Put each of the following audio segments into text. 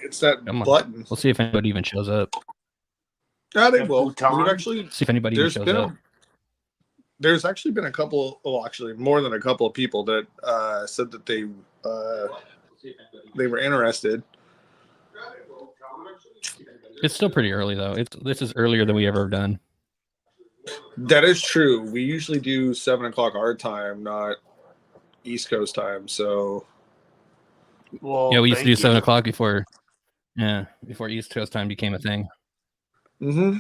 It's that Come on. button. We'll see if anybody even shows up. Yeah, they The will. futon? We've actually See if anybody even shows up. There's actually been a couple. Well, actually, more than a couple of people that said that they were interested. It's still pretty early though. This is earlier than we ever done. That is true. We usually do 7 o'clock our time, not East Coast time. So, Well, Yeah, we used to do thank you. 7 o'clock before East Coast time became a thing. mm-hmm.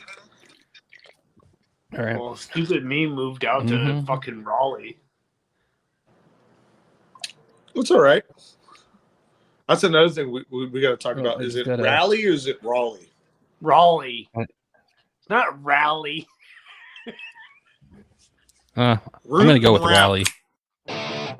All right. Well, stupid me moved out to Mhm. fucking Raleigh. It's all right. That's another thing we got to talk Oh, about. I Is just it gotta- Raleigh or is it Raleigh? Raleigh. What? It's not Raleigh. I'm gonna go with Raleigh. Raleigh.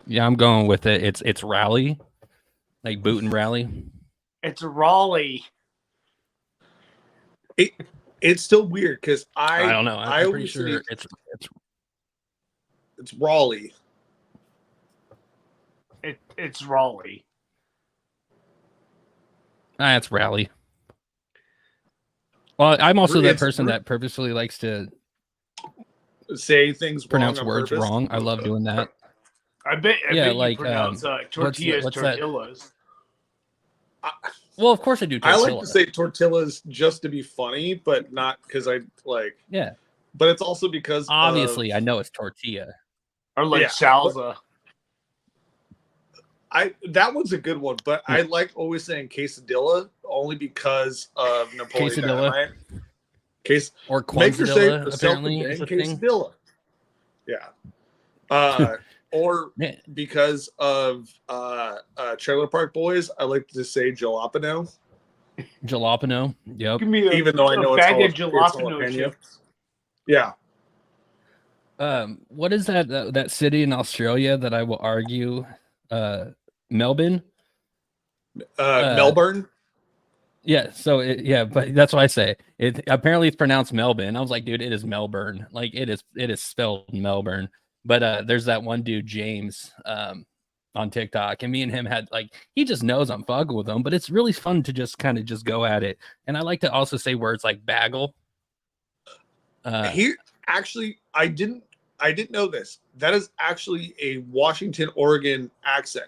Yeah, I'm going with it. It's Raleigh, like boot and rally. It's Raleigh. It's still weird because I don't know. I I'm pretty always sure say it's Raleigh. It's Raleigh. It's Raleigh. Well, I'm also that It's- person that purposefully likes to Say things pronounce wrong on words purpose. wrong. I love doing that. I bet Yeah, you like, pronounce tortillas what's that? tortillas. Well, of course I do. I Tortilla. like to say tortillas just to be funny, but not because I like. Yeah. But it's also because Obviously, of, I know it's tortilla. Or like Yeah, salsa. that one's a good one, but I like always saying quesadilla only because of Napoleon Quesadilla. Dynamite. Or Make her say Quanzilla, apparently, is a thing. quesadilla. Yeah. Or Yeah. because of Trailer Park Boys, I like to say jalapeno. Jalapeno. Yep. Give me Even though I know it's bag of jalapeno jalapeno chips. Yeah. What is that city in Australia that I will argue? Melbourne. Melbourne. Yeah. So but that's what I say. It apparently it's pronounced Melbourne. I was like, dude, it is Melbourne. Like it is spelled Melbourne. But there's that one dude, James, on TikTok, and me and him had he just knows I'm fucking with him, but it's really fun to just kind of just go at it. And I like to also say words like bagel. Here, actually, I didn't know this. That is actually a Washington, Oregon accent.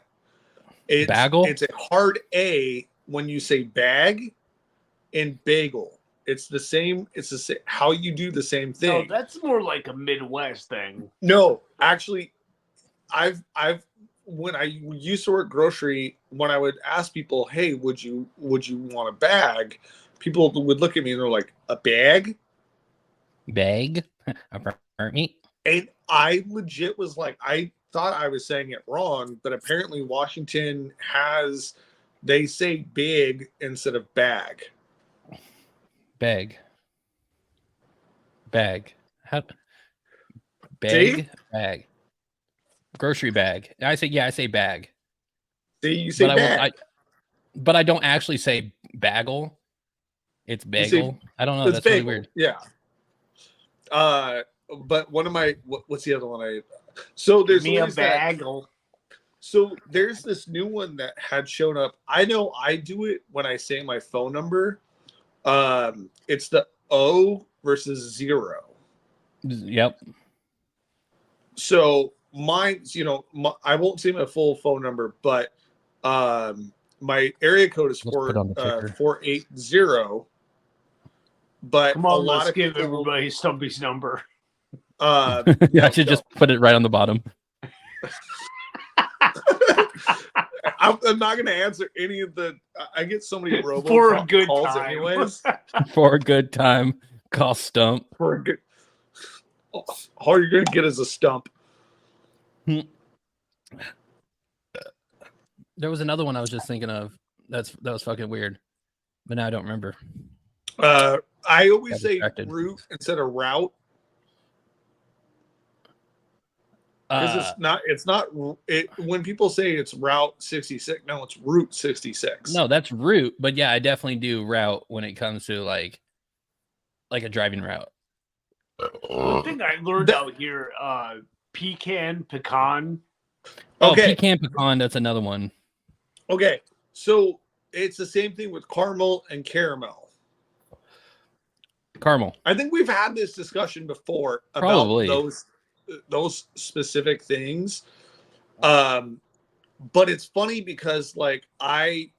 It's, Bagel? It's a hard A when you say bag and bagel. It's the same. It's the same. How you do the same No, thing. that's more like a Midwest thing. No, actually, I've when I used to work grocery, when I would ask people, "Hey, would you want a bag?" People would look at me and they're like, "A bag?" Bag. And I legit was like, I thought I was saying it wrong, but apparently Washington they say big instead of bag. Bag. How? See? Bag. Grocery bag. I say bag. See, you say But bag. but I don't actually say bagel. It's bagel. I don't know. It's That's really bagel. weird. Yeah. But one of my what's the other one? So there's Give me a always that- bagel. So there's this new one that had shown up. I know I do it when I say my phone number. It's the O versus 0. Yep. So mine's, I won't say my full phone number, but my area code is Let's put it on the ticker. 480. But Come on, a lot let's of give people, everybody Stumpy's number. I no, should no. just put it right on the bottom. I'm not going to answer any of the. I get so many robo For a good calls time. anyways. For a good time, call Stump. For a good, all you're going to get is a stump. There was another one I was just thinking of. That was fucking weird, but now I don't remember. I always Got say distracted. route instead of route. Because it's not when people say it's Route 66. No, it's Route 66. No, that's route, but yeah, I definitely do route when it comes to like a driving route. One thing I learned out here, pecan. Oh, Okay. pecan, that's another one. Okay. So it's the same thing with caramel and caramel. Caramel. I think we've had this discussion before about Probably. those specific things. But it's funny because like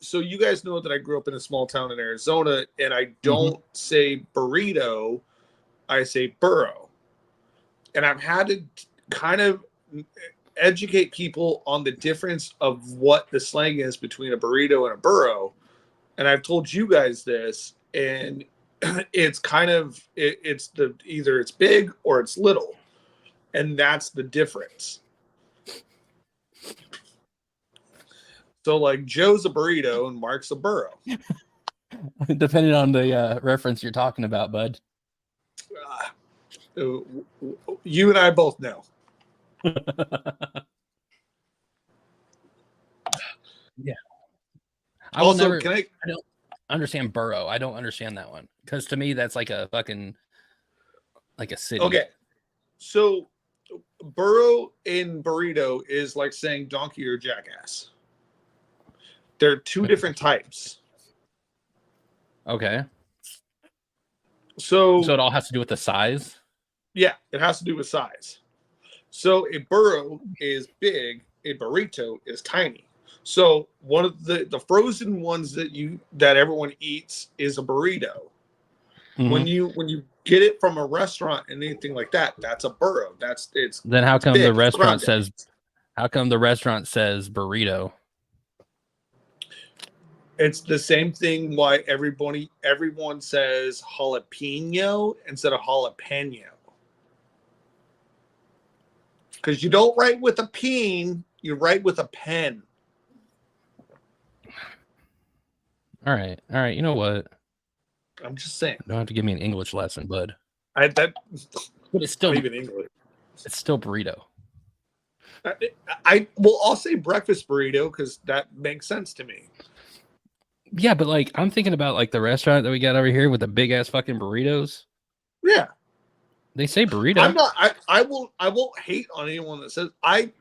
so you guys know that I grew up in a small town in Arizona, and I don't say burrito, I say burro. And I've had to kind of educate people on the difference of what the slang is between a burrito and a burro. And I've told you guys this, and it's kind of it's either it's big or it's little, and that's the difference. So like Joe's a burrito and Mark's a burro. Depending on the reference you're talking about, bud. You and I both know. Yeah. I will Also, never. I don't understand burro. I don't understand that one because to me that's like a fucking like a city. Okay, so burro in burrito is like saying donkey or jackass. They're two different types. Okay. So it all has to do with the size. Yeah, it has to do with size. So a burro is big, a burrito is tiny. So one of the frozen ones that everyone eats is a burrito. Mm-hmm. When you get it from a restaurant and anything like that, that's a burro. Then how come the restaurant grounded. says burrito? It's the same thing why everyone says jalapeno instead of jalapeno. Because you don't write with a peen, you write with a pen. All right. You know what? I'm just saying. You don't have to give me an English lesson, bud. But it's still not even English. It's still burrito. I'll say breakfast burrito because that makes sense to me. Yeah, but like I'm thinking about like the restaurant that we got over here with the big ass fucking burritos. Yeah. They say burrito. I won't hate on anyone that says I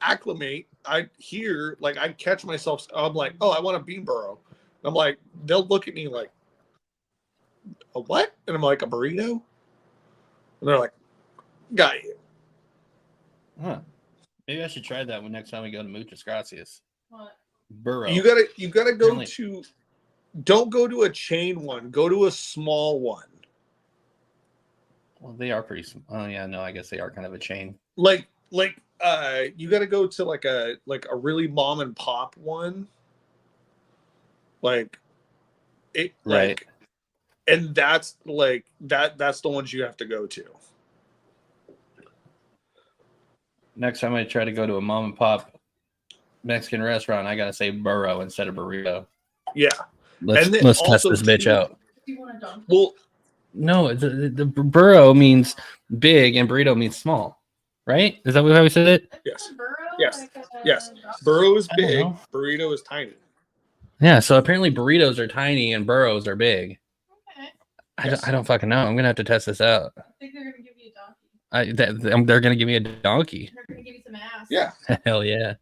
acclimate. I hear like I catch myself. I'm like, oh, I want a bean burro. I'm like, they'll look at me like, a what? And I'm like, a burrito. And they're like, got you. Huh. Maybe I should try that one next time we go to Muchas Gracias. What? Burro. You gotta go to. Don't go to a chain one. Go to a small one. Well, they are pretty small. Oh yeah, no, I guess they are kind of a chain. Like you got to go to like a really mom and pop one. Like it right. Like, and that's like that's the ones you have to go to. Next time I try to go to a mom and pop Mexican restaurant, I gotta say burro instead of burrito. Yeah. Let's test this bitch out. Do you want a donkey? Well, no, the burro means big and burrito means small, right? Is that how we said it? yes. Burro? Yes. Like Yes. donkey? Burro is I don't big, know. burrito is tiny. Yeah, so apparently burritos are tiny and burros are big. Okay. Yes. I don't fucking know. I'm gonna have to test this out. I think they're gonna give you a donkey. They're gonna give me a donkey. They're gonna give you some ass. Yeah. Hell yeah.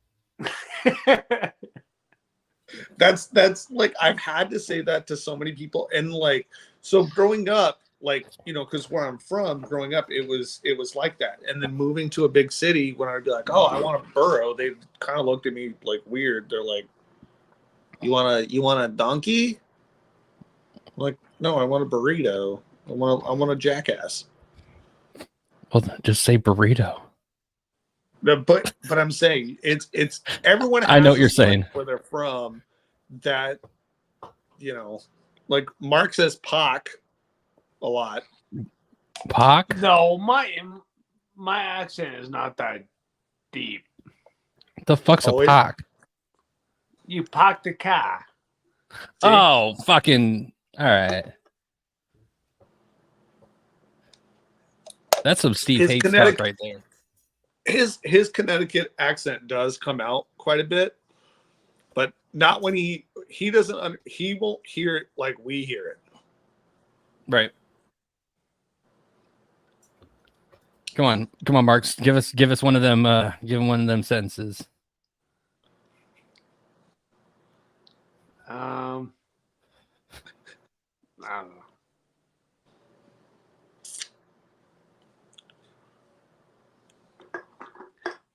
That's like I've had to say that to so many people, and like so growing up, like because where I'm from, growing up, it was like that, and then moving to a big city, when I'd be like, oh, I want a burro, they kind of looked at me like weird. They're like, you want a donkey? I'm like, no, I want a burrito. I want a jackass. Well, just say burrito. But I'm saying it's everyone. I know what you're has, like, saying. where they're from. That like Mark says "pock" a lot. Pock? No, my accent is not that deep. The fuck's a pock? You parked the car. See? Oh, fucking! All right. That's some Steve Hate stuff right there. His Connecticut accent does come out quite a bit, but not when he doesn't. He won't hear it like we hear it. Right. Come on, Marks. Give us one of them. Give him one of them sentences. I don't know.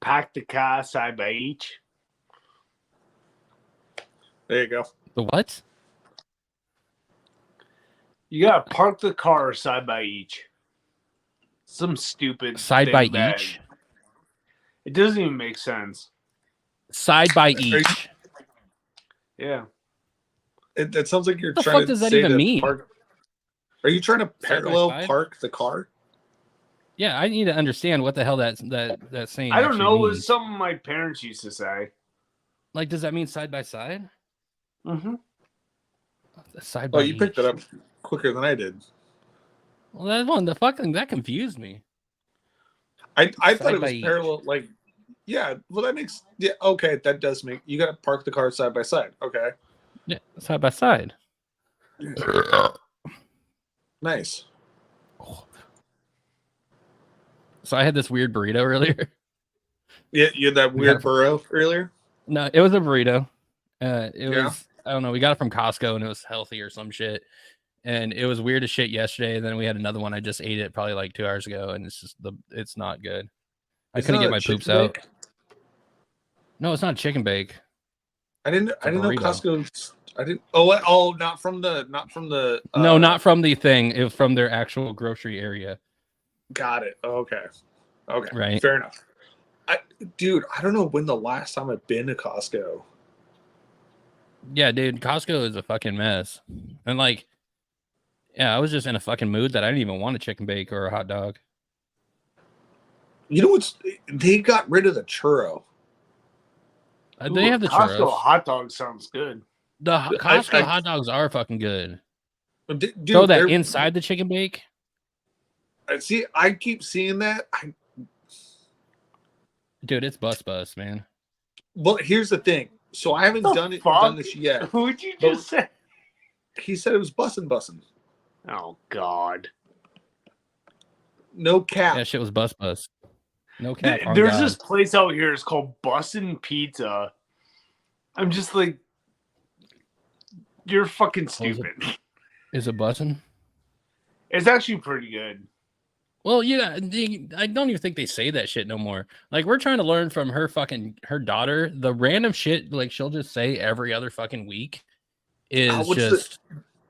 Pack the car side by each. There you go. The what? You gotta park the car side by each. Some stupid Side by thing that- each. It doesn't even make sense. Side by each. Yeah. It sounds like you're What the trying fuck to does that say even to mean? Park. Are you trying to by parallel side? park the car? Yeah, I need to understand what the hell that saying. I don't actually know. It means. was something my parents used to say. Like, does that mean side by side? Mm-hmm. Side by Oh, you picked each. it up quicker than I did. Well, that one, the fucking that confused me. I Side thought it by was each. parallel. Like, yeah. Well, that makes okay. That does make you got to park the car side by side. Okay. Yeah, side by side. Nice. So I had this weird burrito earlier. Yeah, you had that We weird got- burrow earlier. No, it was a burrito. It Yeah. was I don't know. We got it from Costco and it was healthy or some shit. And it was weird as shit yesterday. And then we had another one. I just ate it probably like 2 hours ago, and it's not good. I It's couldn't not get a my chicken poops out. bake? No, it's not chicken bake. I didn't know burrito. Costco. I didn't. Oh, not from the. No, not from the thing. It was from their actual grocery area. Got it. Okay. Okay. Right. Fair enough. Dude, I don't know when the last time I've been to Costco. Yeah, dude, Costco is a fucking mess. And like, yeah, I was just in a fucking mood that I didn't even want a chicken bake or a hot dog. You know what's? They got rid of the churro. They have the Costco churros. hot dog sounds good. The Costco I- hot dogs are fucking good. Dude, Throw that they're- inside the chicken bake. See, I keep seeing that. Dude, it's bus, man. Well, here's the thing. So I haven't The done fuck? this yet. Who'd you just say? He said it was bussin'. Oh God. No cap. That shit was bus. No cap. on There's God. this place out here. It's called Bussin' Pizza. I'm just like, you're fucking What was it? stupid. Is it bussin'? It's actually pretty good. Well, yeah, I don't even think they say that shit no more. Like, we're trying to learn from her daughter. The random shit, like, she'll just say every other fucking week is What's just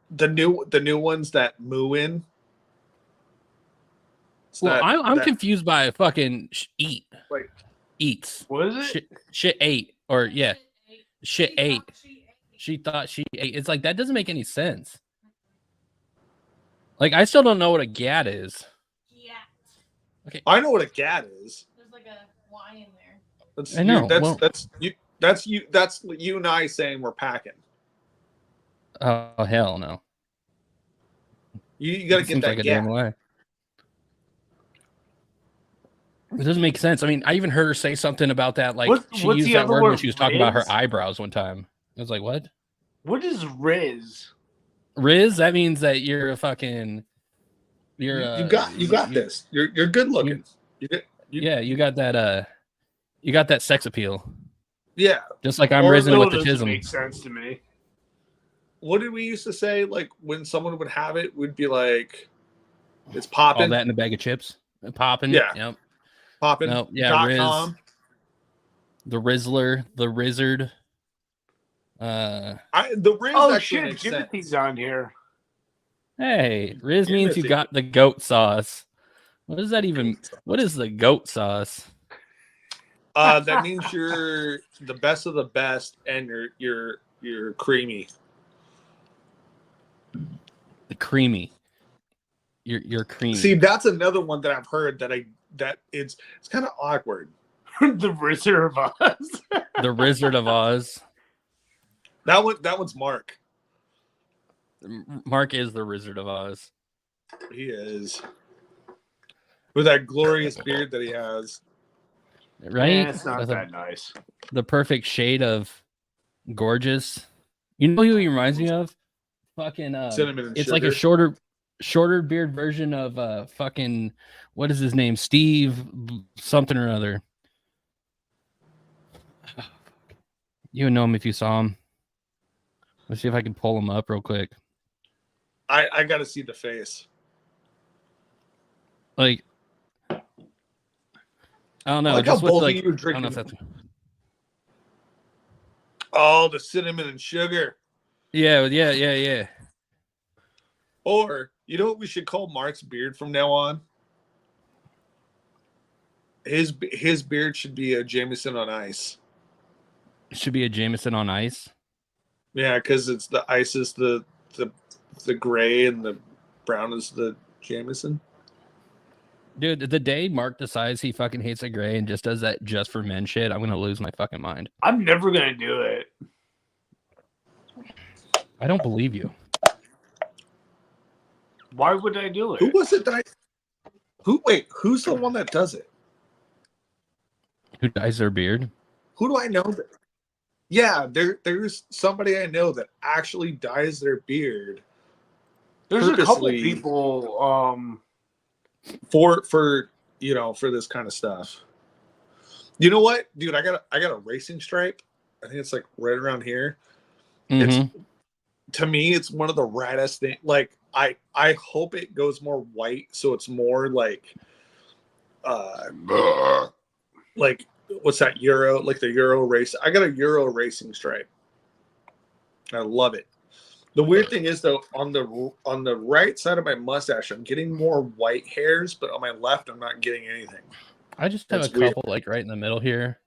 the new ones that moo in. It's well, not I'm that- confused by fucking eat. Like- Eats. What is it? Shit ate. Or yeah, shit ate. She thought she ate. It's like that doesn't make any sense. Like, I still don't know what a gat is. Yeah. I know what a gat is. There's like a Y in there. That's I know, That's well- that's you. That's you and I saying we're packing. Oh hell no. You got to It get seems that like a gat. damn lie. It doesn't make sense. I mean, I even heard her say something about that. Like, What's she the used that other word when word, she was talking about her Riz? eyebrows one time. I was like, what? What is Riz? Riz? That means that you're a fucking. You're. You got this. You're good looking. Yeah, you got that. You got that sex appeal. Yeah. Just like I'm Or risen Still with the doesn't chism. make sense to me. What did we used to say? Like when someone would have it, we'd be like, "It's All popping, that in a bag of chips. Popping. Yeah. Yep. popping." No, yeah, Riz. .com. The Rizzler. The Rizzard. The Riz Oh actually shit, makes sense. Timothy's on here. Hey, Riz means you Timothy. got the goat sauce. What does that even? What is the goat sauce? That means you're the best of the best, and you're creamy. The creamy. You're creamy. See, that's another one that I've heard that it's kind of awkward. The Wizard of Oz. The Wizard of Oz. That one's Mark. Mark is the Wizard of Oz. He is with that glorious beard that he has. Right? Yeah, it's not With that nice. the perfect shade of gorgeous. You know who he reminds me of? Fucking Cinnamon and it's like a sugar. shorter shorter beard version of fucking what is his name? Steve something or other. You would know him if you saw him. Let's see if I can pull him up real quick. I gotta see the face. Like, I don't know. I like how just with, both like, of you are I don't know if drinking. that's... Oh, the cinnamon and sugar. Yeah. Or you know what we should call Mark's beard from now on? His beard should be a Jameson on ice. It should be a Jameson on ice. Yeah, because it's the ice is the gray and the brown is the Jameson. Dude, the day Mark decides he fucking hates the gray and just does that just for men shit, I'm gonna lose my fucking mind. I'm never gonna do it. I don't believe you. Why would I do it? Who was it that who's the one that does it? Who dyes their beard? Who do I know that? Yeah, there's somebody I know that actually dyes their beard There's a couple purposely people. for for this kind of stuff. You know what, dude? I got a racing stripe. I think it's like right around here. Mhm. It's to me, it's one of the raddest things. Like I hope it goes more white, so it's more like like what's that Euro? Like the Euro race. I got a Euro racing stripe. I love it. The weird thing is though, on the right side of my mustache, I'm getting more white hairs, but on my left, I'm not getting anything. I just have That's a weird. couple like right in the middle here.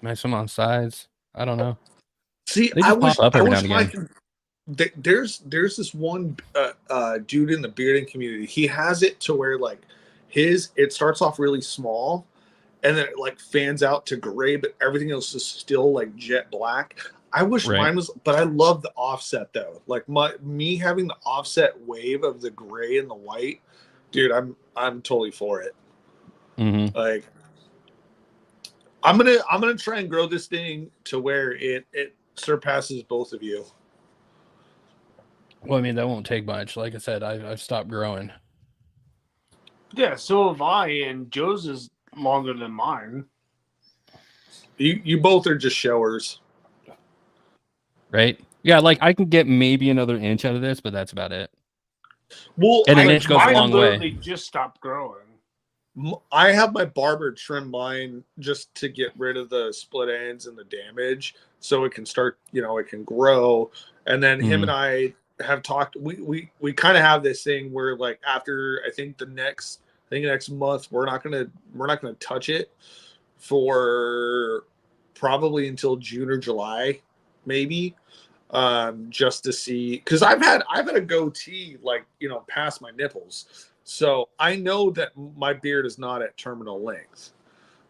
Nice one on sides. I don't know. See, They just pop up every now and I again. there's this one dude in the bearding community. He has it to where like it starts off really small, and then it like fans out to gray, but everything else is still like jet black. I wish Right. mine was, but I love the offset though. Like me having the offset wave of the gray and the white, dude. I'm totally for it. Mm-hmm. Like I'm gonna try and grow this thing to where it surpasses both of you. Well, I mean, that won't take much. Like I said, I've stopped growing. Yeah, so have I, and Joe's is longer than mine. You both are just showers. Right? Yeah, like I can get maybe another inch out of this, but that's about it. Well, And an I, inch goes a Mine long way. literally just stopped growing. I have my barber trim mine just to get rid of the split ends and the damage, so it can start. It can grow. And then him and I have talked. We kind of have this thing where like after I think next month we're not gonna touch it for probably until June or July, maybe, just to see, because I've had a goatee like past my nipples, so I know that my beard is not at terminal length.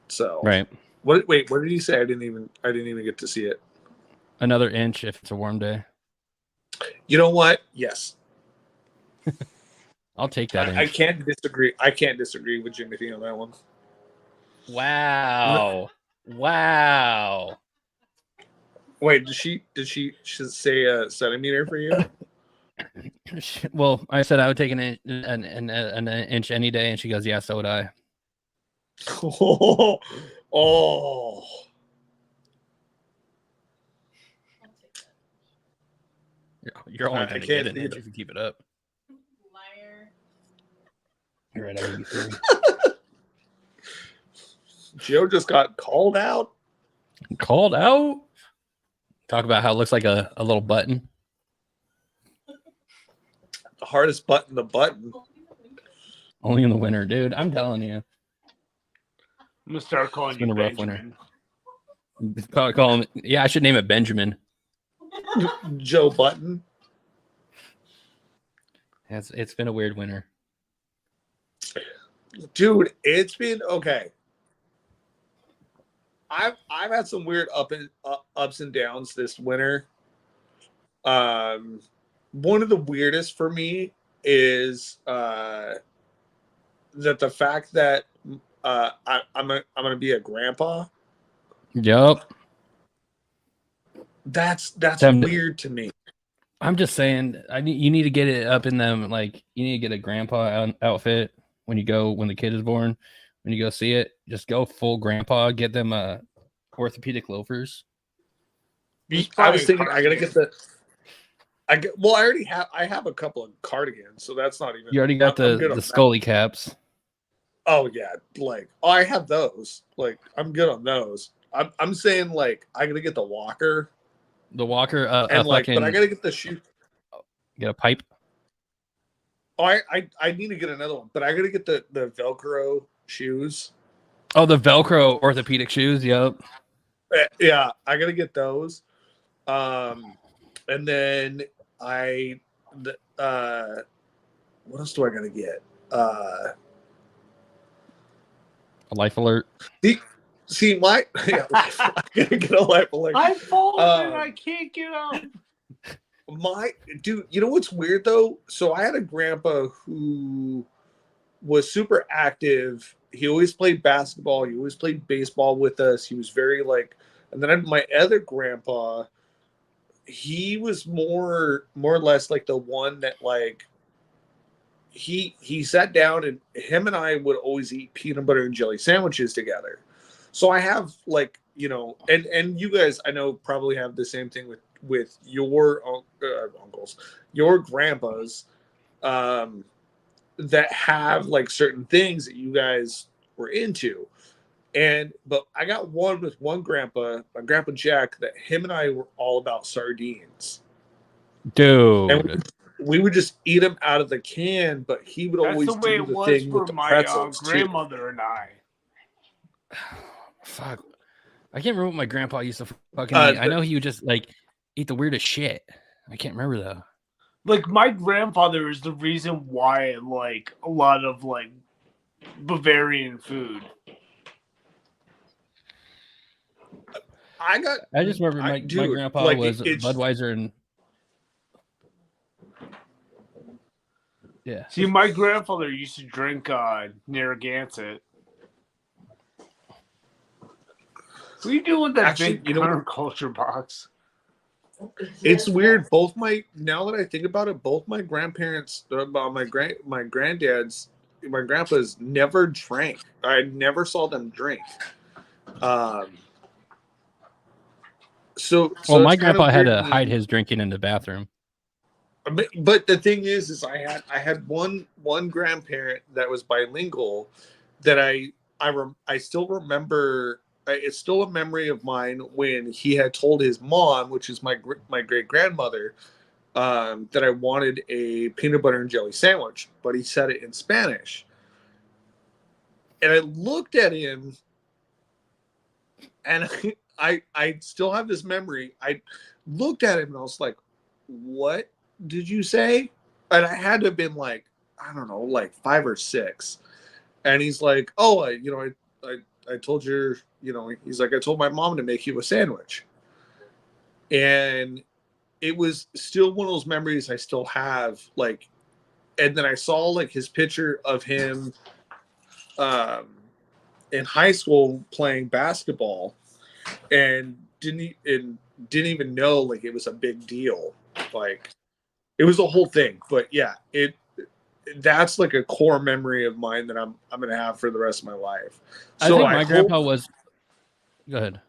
So Right. what did he say? I didn't even get to see it. Another inch if it's a warm day. You know what? Yes, I'll take that I inch. can't disagree with Jimothy on that one. Wow. Wow. Wait, did she say a centimeter for you? Well, I said I would take an inch any day, and she goes, "Yeah, so would I." Oh, I'll take that. You're only I going to can't get an inch either. if you keep it up. Liar. You're right. I'll give you 3. Joe just got called out. Called out. Talk about how it looks like a little button. The hardest button to button. Only in the winter, dude. I'm telling you. I'm gonna start calling It's been you a rough winter. Benjamin. Call him. Yeah, I should name it Benjamin. Joe Button. It's been a weird winter. Dude, it's been okay. I've had some weird ups and downs this winter. One of the weirdest for me is that the fact that I'm gonna be a grandpa. Yup. That's Time to- weird to me. I'm just saying, you need to get it up in them. Like, you need to get a grandpa outfit when the kid is born. When you go see it, just go full grandpa. Get them orthopedic loafers. I was thinking I gotta get the. Well, I have a couple of cardigans, so that's not even. You already got the Scully caps. Oh yeah, like I have those. Like I'm good on those. I'm saying like I gotta get the walker. The walker, and like, but I gotta get the shoe. Get a pipe. Oh, I need to get another one, but I gotta get the Velcro shoes. Oh, the Velcro orthopedic shoes. Yep. Yeah, I gotta get those. And then what else do I gotta get? A life alert. See my yeah, I gotta get a life alert. I fallen and I can't get up. My dude, you know what's weird though? So I had a grandpa who was super active. He always played basketball. He always played baseball with us. He was very like, and then my other grandpa, he was more or less like the one that like he sat down and him and I would always eat peanut butter and jelly sandwiches together. So I have like, you know, and you guys I know probably have the same thing with your uncles, your grandpas, that have like certain things that you guys were into. But I got one with one grandpa, my grandpa Jack, that him and I were all about sardines. Dude. And we would just eat them out of the can, but he would always That's the way do it the was thing for with the my pretzels too. grandmother and I. Fuck. I can't remember what my grandpa used to fucking eat. I know he would just like eat the weirdest shit. I can't remember though. Like my grandfather is the reason why I like a lot of like Bavarian food. I just remember my grandpa like, was Budweiser and yeah. See, my grandfather used to drink Narragansett. What are you doing with that big counterculture box? It's weird. Now that I think about it, both my grandparents, my granddads, my grandpas never drank. I never saw them drink. So my grandpa had to hide his drinking in the bathroom. But the thing is I had one grandparent that was bilingual that I still remember. It's still a memory of mine when he had told his mom, which is my great grandmother, that I wanted a peanut butter and jelly sandwich, but he said it in Spanish. And I looked at him, and I still have this memory. I looked at him and I was like, "What did you say?" And I had to have been like, I don't know, like 5 or 6. And he's like, "Oh, I told you, he's like, I told my mom to make you a sandwich." And it was still one of those memories I still have. Like, and then I saw like his picture of him in high school playing basketball, and didn't even know like it was a big deal. Like, it was a whole thing. But yeah, that's like a core memory of mine that I'm gonna have for the rest of my life. So I think my grandpa was. Go ahead.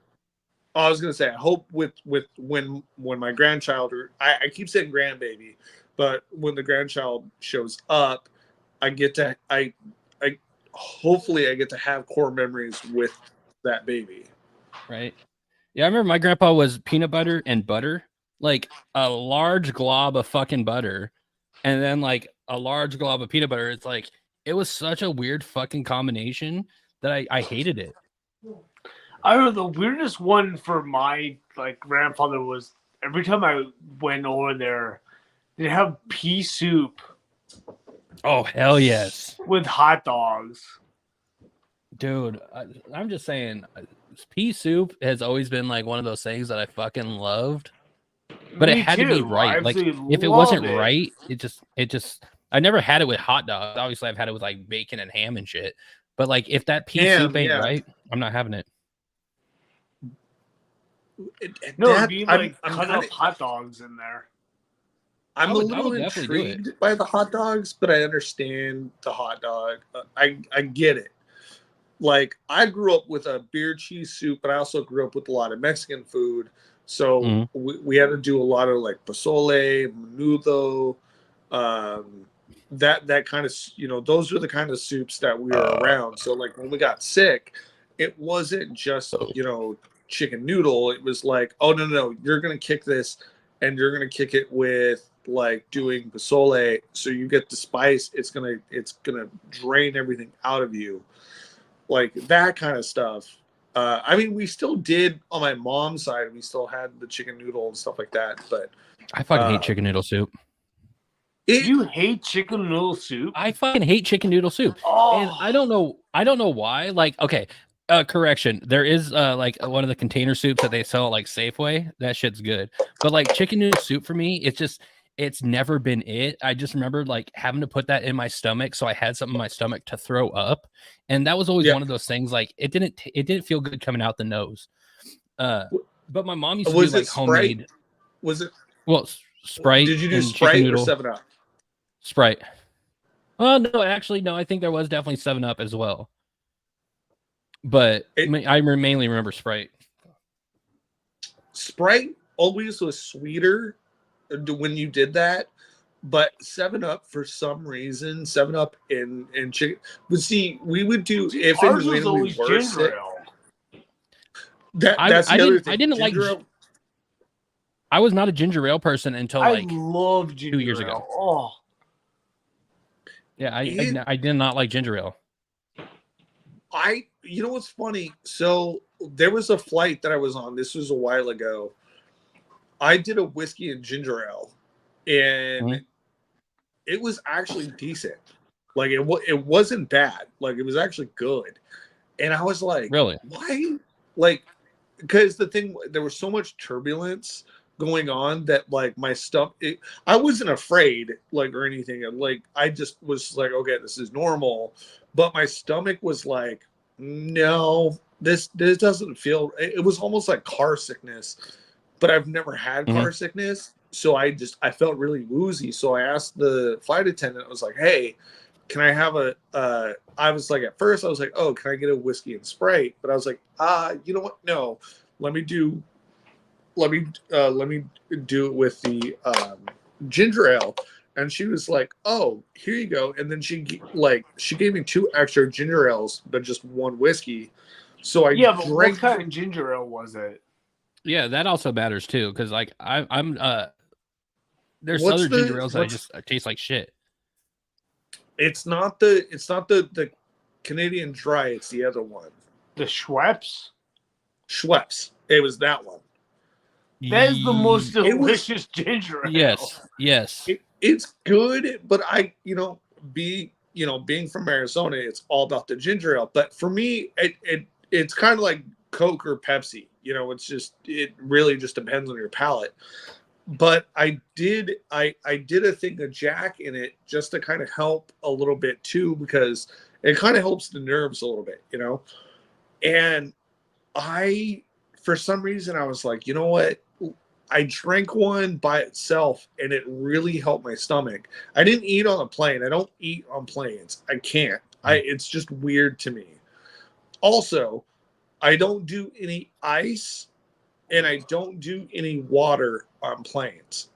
I was gonna say, I hope with when my grandchild, or I keep saying grandbaby, but when the grandchild shows up, hopefully I get to have core memories with that baby. Right. Yeah, I remember my grandpa was peanut butter and butter, like a large glob of fucking butter, and then like a large glob of peanut butter. It's like it was such a weird fucking combination that I hated it. I don't know, the weirdest one for my like grandfather was every time I went over there, they'd have pea soup. Oh hell yes! With hot dogs. Dude, I'm just saying, pea soup has always been like one of those things that I fucking loved. But it had to be right. Like if it wasn't right, it just I never had it with hot dogs. Obviously, I've had it with like bacon and ham and shit. But like if that pea soup ain't right, I'm not having it. No, it'd be like cut up hot dogs in there. I'm I a would little definitely do it. intrigued by the hot dogs, but I understand the hot dog. I get it. Like I grew up with a beer cheese soup, but I also grew up with a lot of Mexican food. So Mhm. we had to do a lot of like pozole, menudo, that kind of those are the kind of soups that we were around. So like when we got sick, it wasn't just chicken noodle. It was like, oh no, you're gonna kick this, and you're gonna kick it with like doing pozole, so you get the spice. It's gonna drain everything out of you, like that kind of stuff. I mean, we still did on my mom's side. We still had the chicken noodle and stuff like that. But I fucking hate chicken noodle soup. You hate chicken noodle soup? I fucking hate chicken noodle soup. Oh, And I don't know why. Like, okay, correction. There is like one of the container soups that they sell at like Safeway. That shit's good. But like chicken noodle soup for me, it's never been it. I just remember like having to put that in my stomach, so I had something in my stomach to throw up, and that was always one of those things. Like it didn't feel good coming out the nose. But my mom used to do like homemade. Was it? Well, Sprite. Did you do and Sprite chicken or noodle. 7-Up? Sprite. Oh no, actually no. I think there was definitely 7-Up as well. But I mainly remember Sprite. Sprite always was sweeter when you did that, but 7-Up for some reason, 7-Up and chicken. But see, we would do if ours and was when we always were ginger sick. ale. That's the other thing. I didn't Ginger like. ale. I was not a ginger ale person until I like love ginger 2 years ale. ago. Oh, Yeah, I did not like ginger ale. You know what's funny? So there was a flight that I was on. This was a while ago. I did a whiskey and ginger ale, and it was actually decent. Like it wasn't bad. Like it was actually good. And I was like, Really? why? Like, because there was so much turbulence going on that like my stuff. I wasn't afraid like or anything. Like I just was like, okay, this is normal. But my stomach was like, no, this doesn't feel. It was almost like car sickness. But I've never had car sickness, so I felt really woozy. So I asked the flight attendant. I was like, "Hey, can I have a?" I was like, at first, I was like, "Oh, can I get a whiskey and Sprite?" But I was like, you know what? No, let me do it with the ginger ale. And she was like, "Oh, here you go." And then she gave me 2 extra ginger ales, but just 1 whiskey. So I but drank. what kind of ginger ale was it? Yeah, that also matters too, because like I'm there's other ginger ales that just taste like shit. It's not the Canadian Dry. It's the other one. The Schweppes. Schweppes. It was that one. That is the most delicious ginger ale. Yes. It's good, but being from Arizona, it's all about the ginger ale. But for me, it's kind of like Coke or Pepsi. It really just depends on your palate. But I did a thing of Jack in it just to kind of help a little bit too, because it kind of helps the nerves a little bit, And for some reason, I was like, you know what? I drank one by itself, and it really helped my stomach. I didn't eat on a plane. I don't eat on planes. I can't. It's just weird to me. Also, I don't do any ice, and I don't do any water on planes.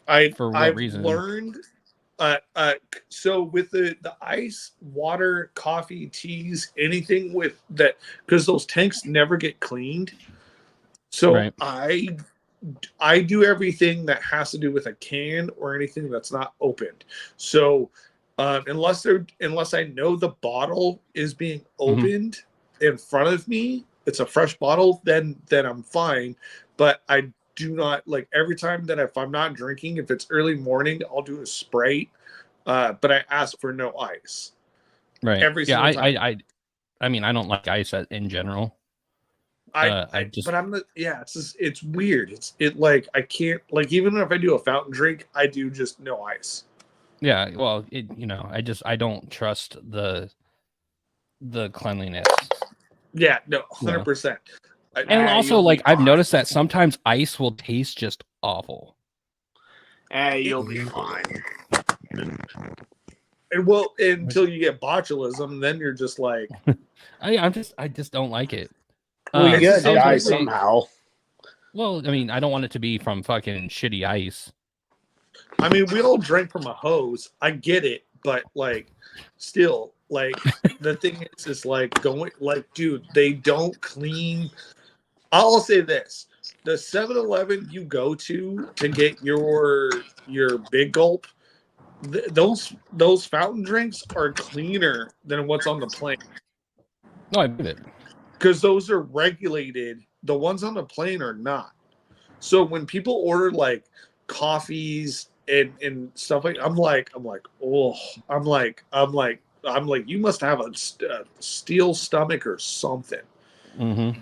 I've learned. So with the ice, water, coffee, teas, anything with that, because those tanks never get cleaned. So I do everything that has to do with a can or anything that's not opened. So unless I know the bottle is being opened in front of me, it's a fresh bottle, then I'm fine. But I do not, like, every time that if I'm not drinking, if it's early morning, I'll do a Sprite. But I ask for no ice. Right. Every single time. I mean, I don't like ice in general. It's weird. I can't, like, even if I do a fountain drink, I do just no ice. Yeah, well, I don't trust the cleanliness. Yeah, no, 100%. And also, like, I've noticed that sometimes ice will taste just awful. you'll be fine. And well, until you get botulism, then you're just like, I just don't like it. Well, you it's gotta the die same- somehow. Well, I mean, I don't want it to be from fucking shitty ice. I mean, we all drink from a hose. I get it, but like, still, like, the thing is like going, like, dude, they don't clean. I'll say this: the 7-Eleven you go to get your big gulp, those fountain drinks are cleaner than what's on the plane No, I get it. because those are regulated. The ones on the plane are not. So when people order like coffees and stuff like, I'm like, oh, I'm like, you must have a steel stomach or something. Mm-hmm.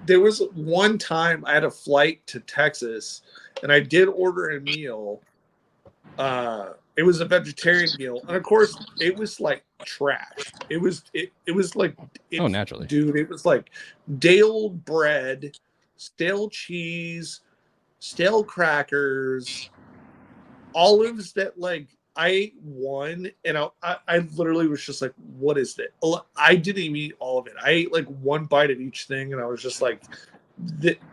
There was one time I had a flight to Texas, and I did order a meal. It was a vegetarian meal, and of course, it was like trash. It was like, Naturally. dude. It was like day-old bread, stale cheese, stale crackers, olives that like I ate one, and I literally was just like, what is that? I didn't even eat all of it. I ate like one bite of each thing, and I was just like,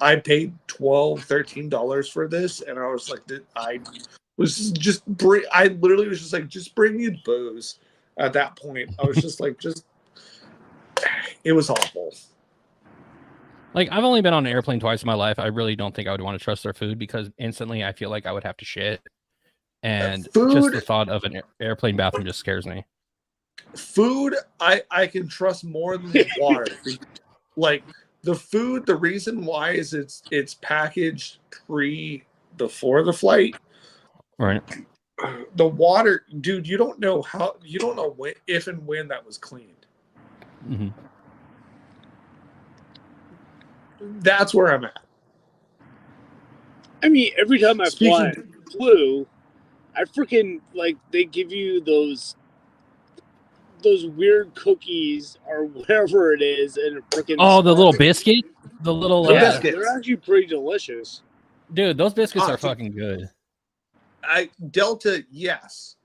I paid $12-13 for this, and I was like, I literally was just like, just bring me booze. At that point, I was just like, it was awful. Like, I've only been on an airplane twice in my life. I really don't think I would want to trust their food because instantly I feel like I would have to shit. And just the thought of an airplane bathroom just scares me. Food, I can trust more than the water. Like the food, the reason why is it's packaged before the flight. Right. The water, dude, you don't know when, if and when that was cleaned. Mm-hmm. That's where I'm at. I mean, every time I fly Speaking- flew, I freaking like they give you those weird cookies or whatever it is, and freaking Oh, the little biscuit, the little The yeah, biscuits. they're actually pretty delicious. dude. Those biscuits Ah, are fucking good. Delta, yes.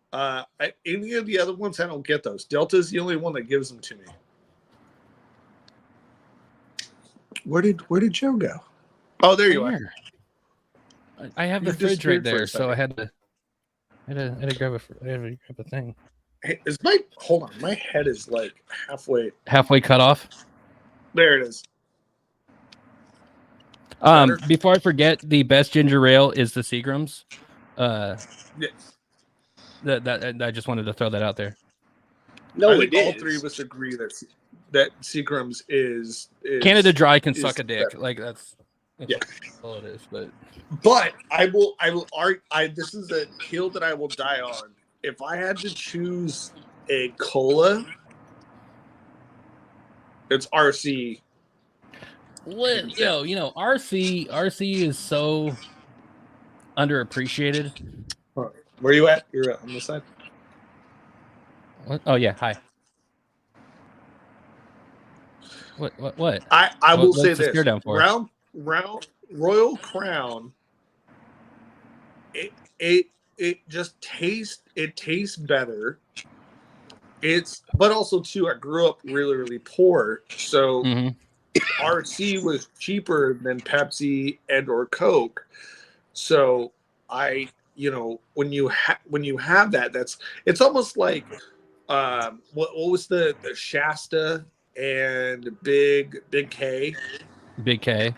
Any of the other ones, I don't get those. Delta is the only one that gives them to me. Where did Joe go? Oh, there you are. Where? I have the You fridge right disappeared for a there, so I second. had to grab a thing. Hey, hold on? My head is like Halfway cut off. there. It is. Better? Before I forget, the best ginger ale is the Seagram's. Yes. That I just wanted to throw that out there. No, I it think all is. three of us agree that Seagram's is Canada Dry can is suck a dick. better. Like that's Yeah. all it is. But But I will argue. This is a hill that I will die on. If I had to choose a cola, it's RC. what, yo, RC is so underappreciated. Where you at? You're on this side. What? Oh yeah, hi. What? I What- will what's say the this: stare down for? round Royal Crown. It just tastes better. But also too, I grew up really, really poor, so Mhm. RC was cheaper than Pepsi and or Coke. So when you have that, it's almost like what was the Shasta and Big K. Big K.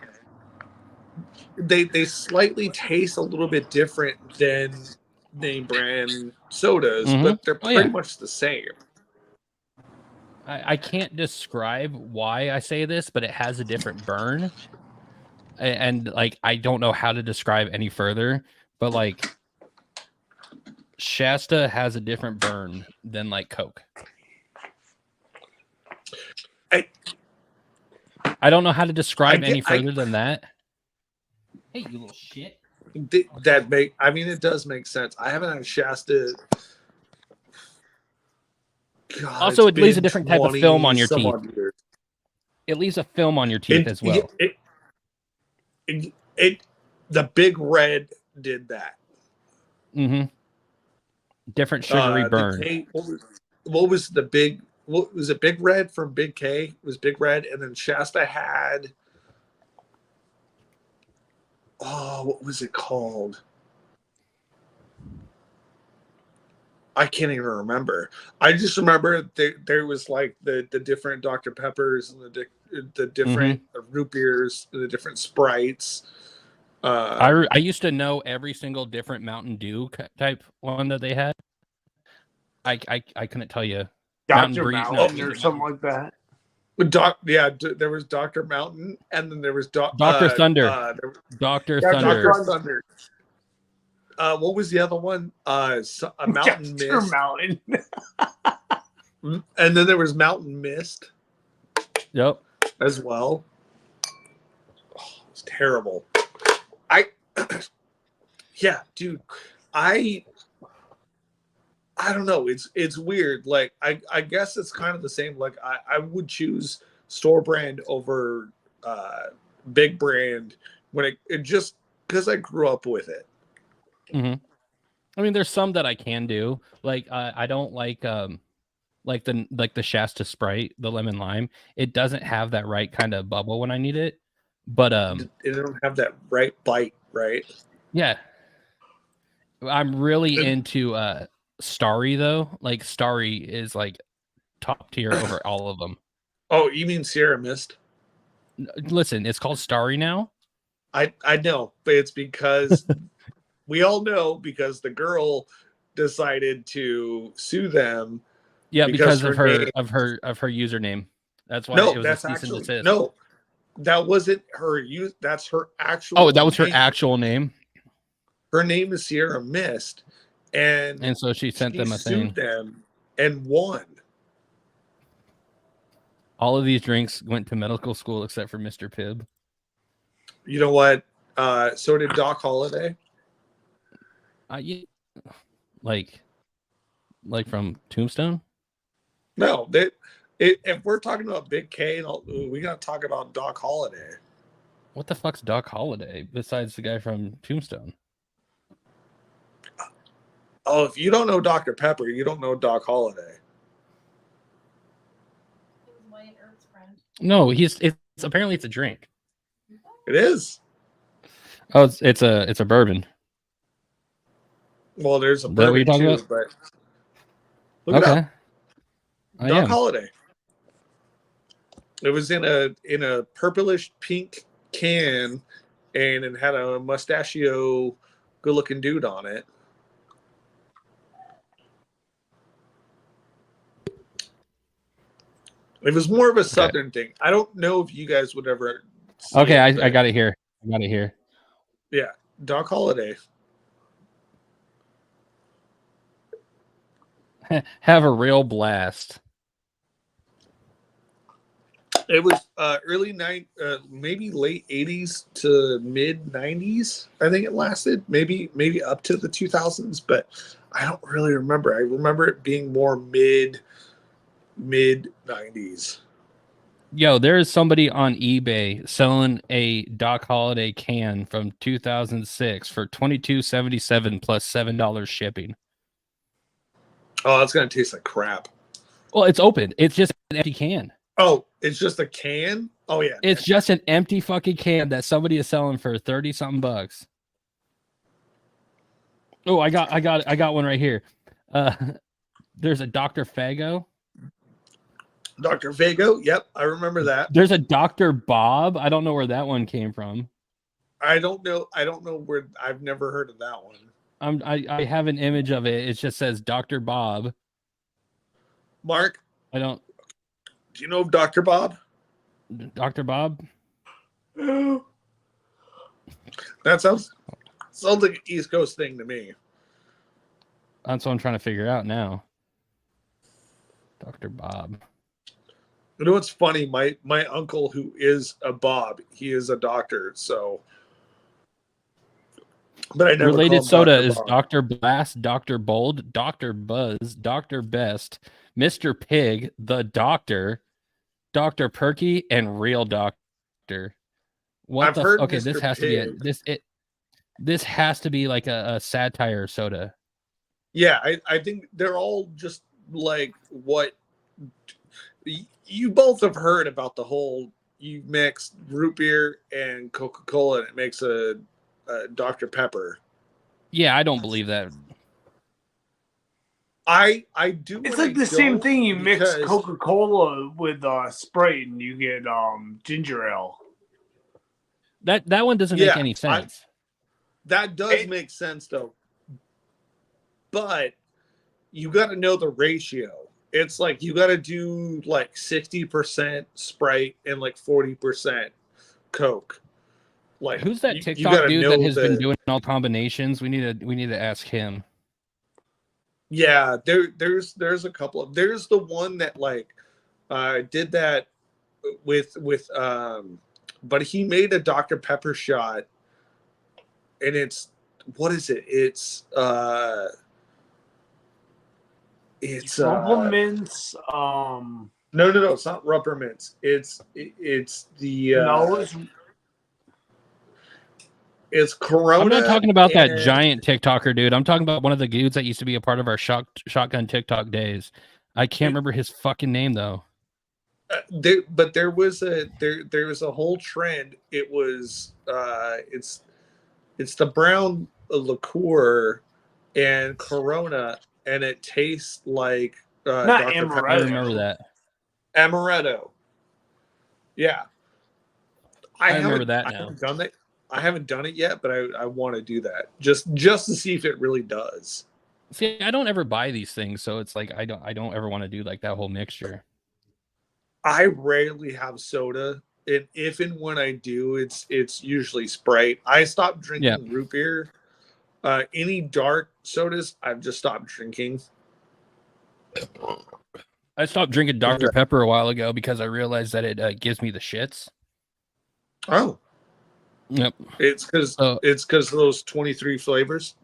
They slightly taste a little bit different than name brand sodas, Mhm. but they're Oh, pretty yeah. much the same. I can't describe why I say this, but it has a different burn. And like I don't know how to describe any further, but like Shasta has a different burn than like Coke. I don't know how to describe any further than that. Hey, you little shit. It does make sense. I haven't had Shasta. God, Also, it's it leaves a been different type of film on your 20 some teeth. odd years. It leaves a film on your teeth as well. The Big Red did that. Mm-hmm. Different sugary The burn. K, what was the big? What was it? Big Red from Big K it was Big Red, and then Shasta had. Oh, what was it called? I can't even remember. I just remember there was like the different Dr. Peppers and the different root beers, the different Sprites. I used to know every single different Mountain Dew type one that they had. I couldn't tell you. Mountain Dr. Breeze, no, Mountain was or it something Mountain- like that. There was Dr. Mountain, and then there was Dr. Thunder. Dr. Thunder. Dr. Thunder. What was the other one? A Mountain Dr. Mist. Mountain. And then there was Mountain Mist Yep. as well. Oh, it was terrible. Yeah, dude. I don't know. It's weird. Like I guess it's kind of the same. Like I would choose store brand over big brand when it just because I grew up with it. Mm-hmm. I mean, there's some that I can do. Like I don't like the Shasta Sprite, the lemon lime. It doesn't have that right kind of bubble when I need it. But It don't have that right bite, right? yeah. I'm really into Starry though. Like Starry is like top tier over all of them. Oh, you mean Sierra Mist? Listen, it's called Starry now. I know, but it's because we all know because the girl decided to sue them. Yeah, because of her name- of her username. That's why No, it was that's a cease and actually desist. no. That wasn't her use. That's her actual. Oh, that was her name. actual name. Her name is Sierra Mist, And so she sent them a thing. sued them and won. All of these drinks went to medical school except for Mr. Pibb. You know what? So did Doc Holliday. Yeah, like from Tombstone. No, if we're talking about Big K, we got to talk about Doc Holliday. What the fuck's Doc Holliday besides the guy from Tombstone? Oh, if you don't know Dr. Pepper, you don't know Doc Holliday. He was Wyatt Earp's friend. No, it's apparently it's a drink. It is. Oh, it's a bourbon. Well, there's a Is that what you're bourbon talking too, but look it Okay. up. I Doc am. Holliday. It was in a purplish pink can, and it had a mustachio, good-looking dude on it. It was more of a southern thing. I don't know if you guys would ever. See Okay, it, I but got it here. I got it here. Yeah, Doc Holliday. Have a real blast. It was maybe late 80s to mid 90s. I think it lasted maybe up to the 2000s, but I don't really remember. I remember it being more mid 90s. Yo, there is somebody on eBay selling a Doc Holliday can from 2006 for $22.77 plus $7 shipping. Oh, that's gonna taste like crap. Well, it's open. It's just an empty can. Oh, it's just a can. Oh yeah, It's just an empty fucking can that somebody is selling for 30 something bucks. Oh, I got one right here. There's a Dr. Fago. Dr. Vago. Yep, I remember that. There's a Dr. Bob. I don't know where that one came from. I don't know where. I've never heard of that one. I have an image of it. It just says Dr. Bob. Mark, I don't. do you know of Dr. Bob? Dr. Bob? That sounds like an East Coast thing to me. That's what I'm trying to figure out now. Dr. Bob. You know what's funny? My uncle, who is a Bob, he is a doctor. So, but I never Related called soda Dr. is Bob. Dr. Blast, Dr. Bold, Dr. Buzz, Dr. Best, Mr. Pig, The Doctor, Dr. Perky, and Real Doctor. What I've the? heard Okay, Mr. this has to be Pig. it. This has to be like a satire soda. Yeah, I think they're all just like what you both have heard about the whole you mix root beer and Coca-Cola and it makes a Dr. Pepper. Yeah, I don't believe that. I do. It's and like I the same don't thing. You mix because- Coca-Cola with Sprite, and you get ginger ale. That one doesn't Yeah, make any sense. That does make sense though. But you got to know the ratio. It's like you got to do like 60% Sprite and like 40% Coke. Like Who's that you TikTok gotta dude know that has the- been doing all combinations? We need to ask him. Yeah, there's a couple of there's the one that like did that with but he made a Dr. Pepper shot and it's what is it? It's Supplements. no, it's not rubber mints. It's the No, it's Corona. I'm not talking about that and- giant TikToker dude. I'm talking about one of the dudes that used to be a part of our shotgun TikTok days. I can't remember his fucking name though. There was a whole trend. It was it's the brown liqueur and Corona, and it tastes like Not Dr. Amaretto. Pepper. I remember that. Amaretto. Yeah, I remember haven't- that I now. haven't done it. I haven't done it yet, but I want to do that just to see if it really does. See, I don't ever buy these things, so it's like I don't ever want to do like that whole mixture. I rarely have soda, and if and when I do, it's usually Sprite. I stopped drinking root beer. Any dark sodas, I've just stopped drinking. I stopped drinking Dr. Pepper a while ago because I realized that it gives me the shits. Oh, Yep. it's because So- of those 23 flavors.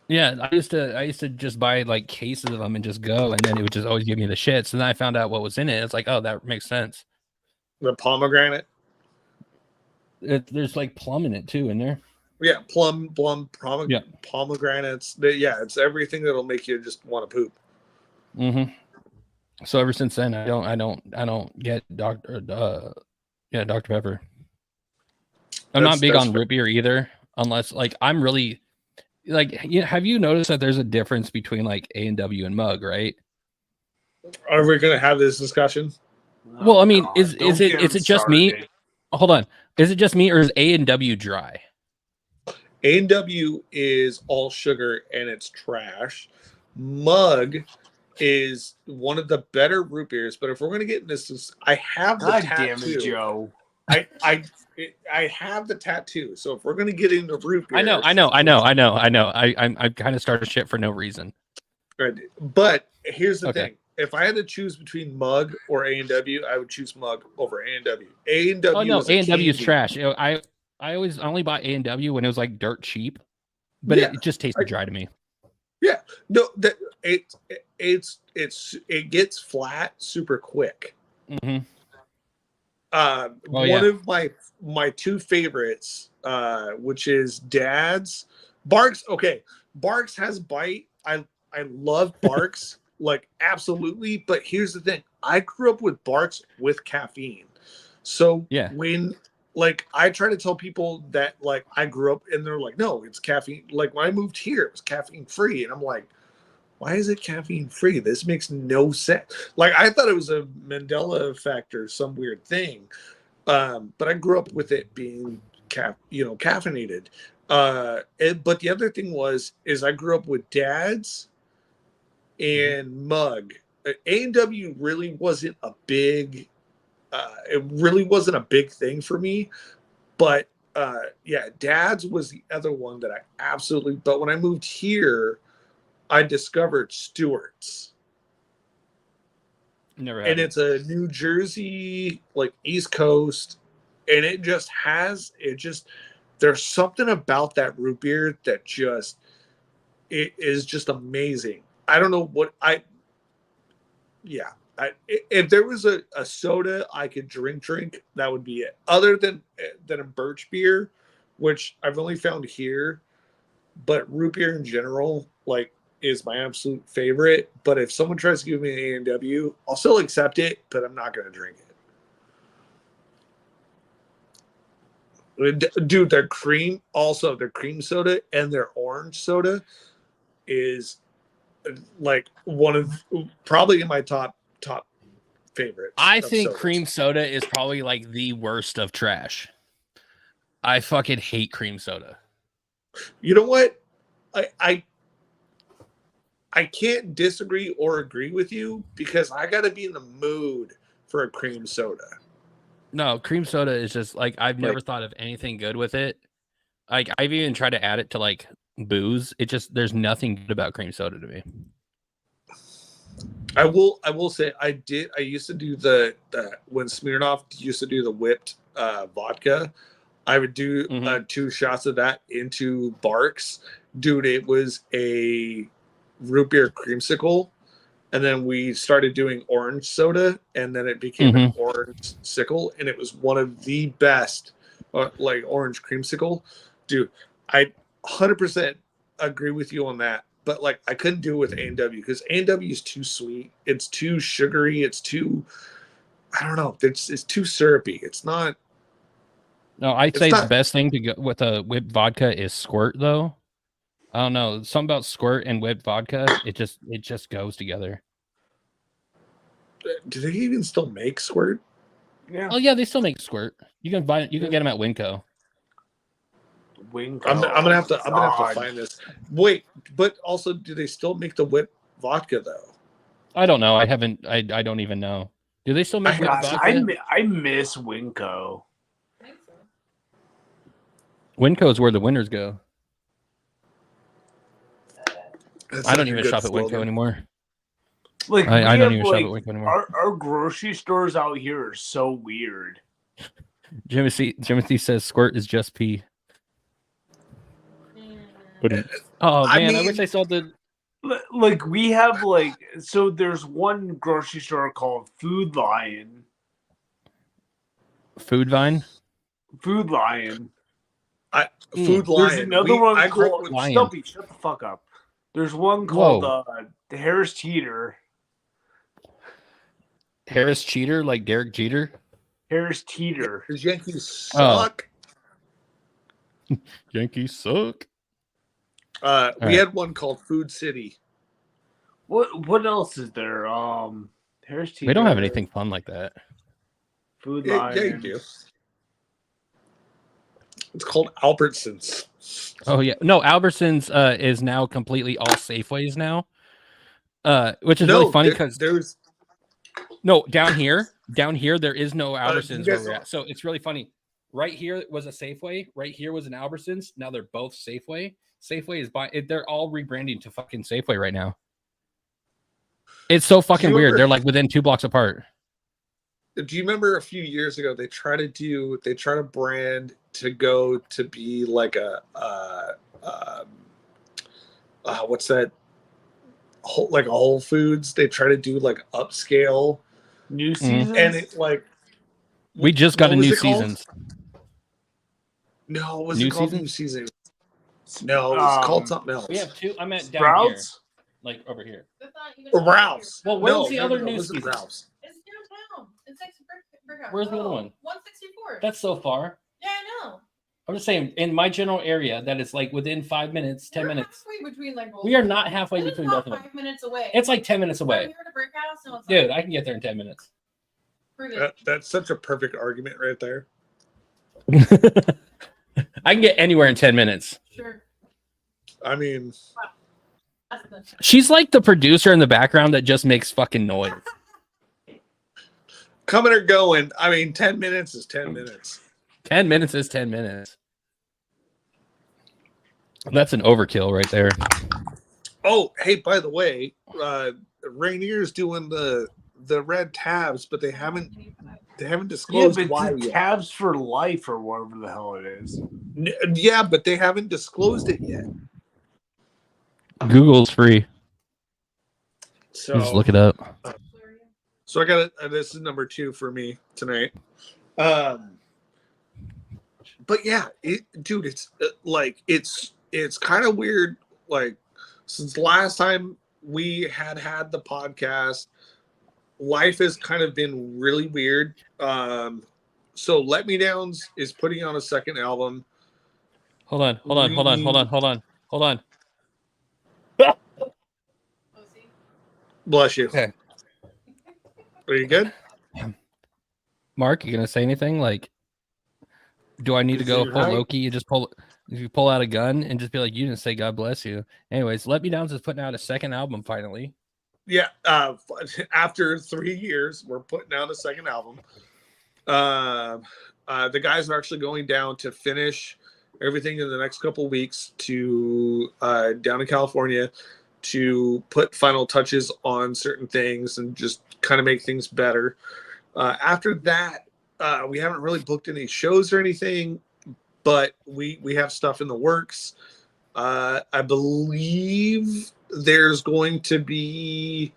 Yeah, I used to just buy like cases of them and just go, and then it would just always give me the shits. And then I found out what was in it. It's like, oh, that makes sense. The pomegranate. There's like plum in it too in there. Yeah, plum, Yeah. pomegranates. Yeah, it's everything that'll make you just want to poop. Mm-hmm. So ever since then, I don't get Dr. Pepper. I'm not big on root beer either, unless like I'm really like. Have you noticed that there's a difference between like A&W and Mug, right? Are we gonna have this discussion? Well, I mean, God, is don't it get is him it just me? started. Hold on, is it just me or is A&W dry? A&W is all sugar and it's trash. Mug is one of the better root beers, but if we're gonna get into this, I have the God tattoo. damn it, Joe. I have the tattoo. So if we're gonna get into root beer, I know. I kind of started shit for no reason. Right. But here's the Okay. thing: if I had to choose between Mug or A&W, I would choose Mug over A&W. A&W. Oh no, is a A&W is candy. trash. I only bought A&W when it was like dirt cheap, but Yeah, it just tasted dry to me. No, that it gets flat super quick. Mm-hmm. One of my two favorites, which is Dad's Barks. Okay, Barks has bite. I love Barks like absolutely. But here's the thing: I grew up with Barks with caffeine. So Yeah. when like I try to tell people that like I grew up and they're like, no, it's caffeine. Like when I moved here, it was caffeine free, and I'm like, why is it caffeine free? This makes no sense. Like I thought it was a Mandela effect or some weird thing, but I grew up with it being caffeinated. But the other thing is I grew up with Dad's and Mug. A&W really wasn't a big. It really wasn't a big thing for me, but Dad's was the other one that I absolutely. But when I moved here, I discovered Stewart's. Never And it's a New Jersey, like East Coast, and there's something about that root beer that it is just amazing. I don't know what if there was a soda I could drink, that would be it. Other than a birch beer, which I've only found here, but root beer in general, like, is my absolute favorite. But if someone tries to give me an A&W, I'll still accept it, but I'm not going to drink it. Dude, their cream soda and their orange soda is like one of probably in my top favorites. I of think sodas. cream soda is probably like the worst of trash. I fucking hate cream soda. You know what? I can't disagree or agree with you because I got to be in the mood for a cream soda. No, cream soda is just like I've never Like- thought of anything good with it. Like I've even tried to add it to like booze. It just there's nothing good about cream soda to me. I will say I used to do the when Smirnoff used to do the whipped vodka. I would do 2 shots of that into Barks. Dude, it was a root beer creamsicle. And then we started doing orange soda, and then it became an orange sickle, and it was one of the best, like orange creamsicle. Dude, I 100% agree with you on that. But like, I couldn't do it with A&W because A&W is too sweet. It's too sugary. It's too, I don't know. It's too syrupy. It's not. No, I'd It's say the not- best thing to go with a whipped vodka is Squirt though. I don't know. Something about Squirt and whipped vodka, it just goes together. Do they even still make Squirt? Yeah. Oh yeah, they still make Squirt. You can buy you can get them at Winco. Winco. I'm gonna have to God. find this. Wait, but also, do they still make the whipped vodka though? I don't know. I don't even know. Do they still make whipped God, vodka? I miss Winco. I think so. Winco is where the winners go. That's I don't such a even good shop at Winco slogan. anymore. Like I we don't have, even like, shop at Winco anymore. our grocery stores out here are so weird. Jimothy says Squirt is just pee. Mm. Oh I man, I mean- wish I saw the Like we have like so there's one grocery store called Food Lion. Food Vine. Food Lion. Food There's Lion. another one I grew up called with Lion. Stumpy. Shut the fuck up. There's one called Whoa. the Harris Teeter. Harris Cheater, like Derek Jeter. Harris Teeter. the Yankees Oh. suck. Yankees suck. We right. had one called Food City. What else is there? Harris Teeter. We don't have anything fun like that. Food Yeah, Lion. yeah, you do. It's called Albertsons. Oh yeah, no. Albertsons is now completely all Safeways now, which is really funny because there's no down here there is no you Albertsons guys where we're at. So it's really funny. Right here was a Safeway. Right here was an Albertsons. Now they're both Safeway. Safeway is buying. They're all rebranding to fucking Safeway right now. It's so fucking you weird. remember- They're like within 2 blocks apart. Do you remember a few years ago they try to brand to go to be like a what's that, like a Whole Foods? They try to do like upscale, New season. and it like We just got what a was new it called? seasons. No, was New it called season? New Season? No, it was called something else. We have two. I meant down here, Sprouts. like over here. That's not even Or Ralph's. Well, where's No, the no, other no, new it wasn't seasons? Ralph's. It's downtown. It's next to Brick House. Where's the other one? 164. That's so far. Yeah, I know. I'm just saying, in my general area, that is like within 5 minutes, 10 We're minutes. halfway between like both We are of them. not halfway It is between not both of them. 5 minutes away. It's like 10 minutes From away. here to Brick House. No, it's Dude, not. I can get there in 10 minutes. Prove it. That's such a perfect argument right there. I can get anywhere in 10 minutes. Sure. I mean, That's the She's like the producer in the background that just makes fucking noise. coming or going. I mean, 10 minutes is 10 minutes. 10 minutes is 10 minutes. That's an overkill right there. Oh, hey, by the way, Rainier's doing the red tabs, but they haven't Yeah, disclosed but why it's yet. Tabs for Life or whatever the hell it is. Yeah, but they haven't disclosed it yet. Google's free. So, Just look it up. so I got this is number 2 for me tonight. but yeah, dude, it's like it's kind of weird. Like since the last time we had the podcast, life has kind of been really weird. So Let Me Downs is putting on a second album. Hold on. Pussy. Bless you. Okay. Are you good? Mark, you gonna say anything? Like, do I need to Is go it full right? Loki? You pull out a gun and just be like, you didn't say God bless you. Anyways, Let Me Downs is putting out a second album finally. Yeah. After 3 years, we're putting out a second album. The guys are actually going down to finish everything in the next couple of weeks to down in California to put final touches on certain things and just kind of make things better. After that, we haven't really booked any shows or anything, but we have stuff in the works. I believe there's going to be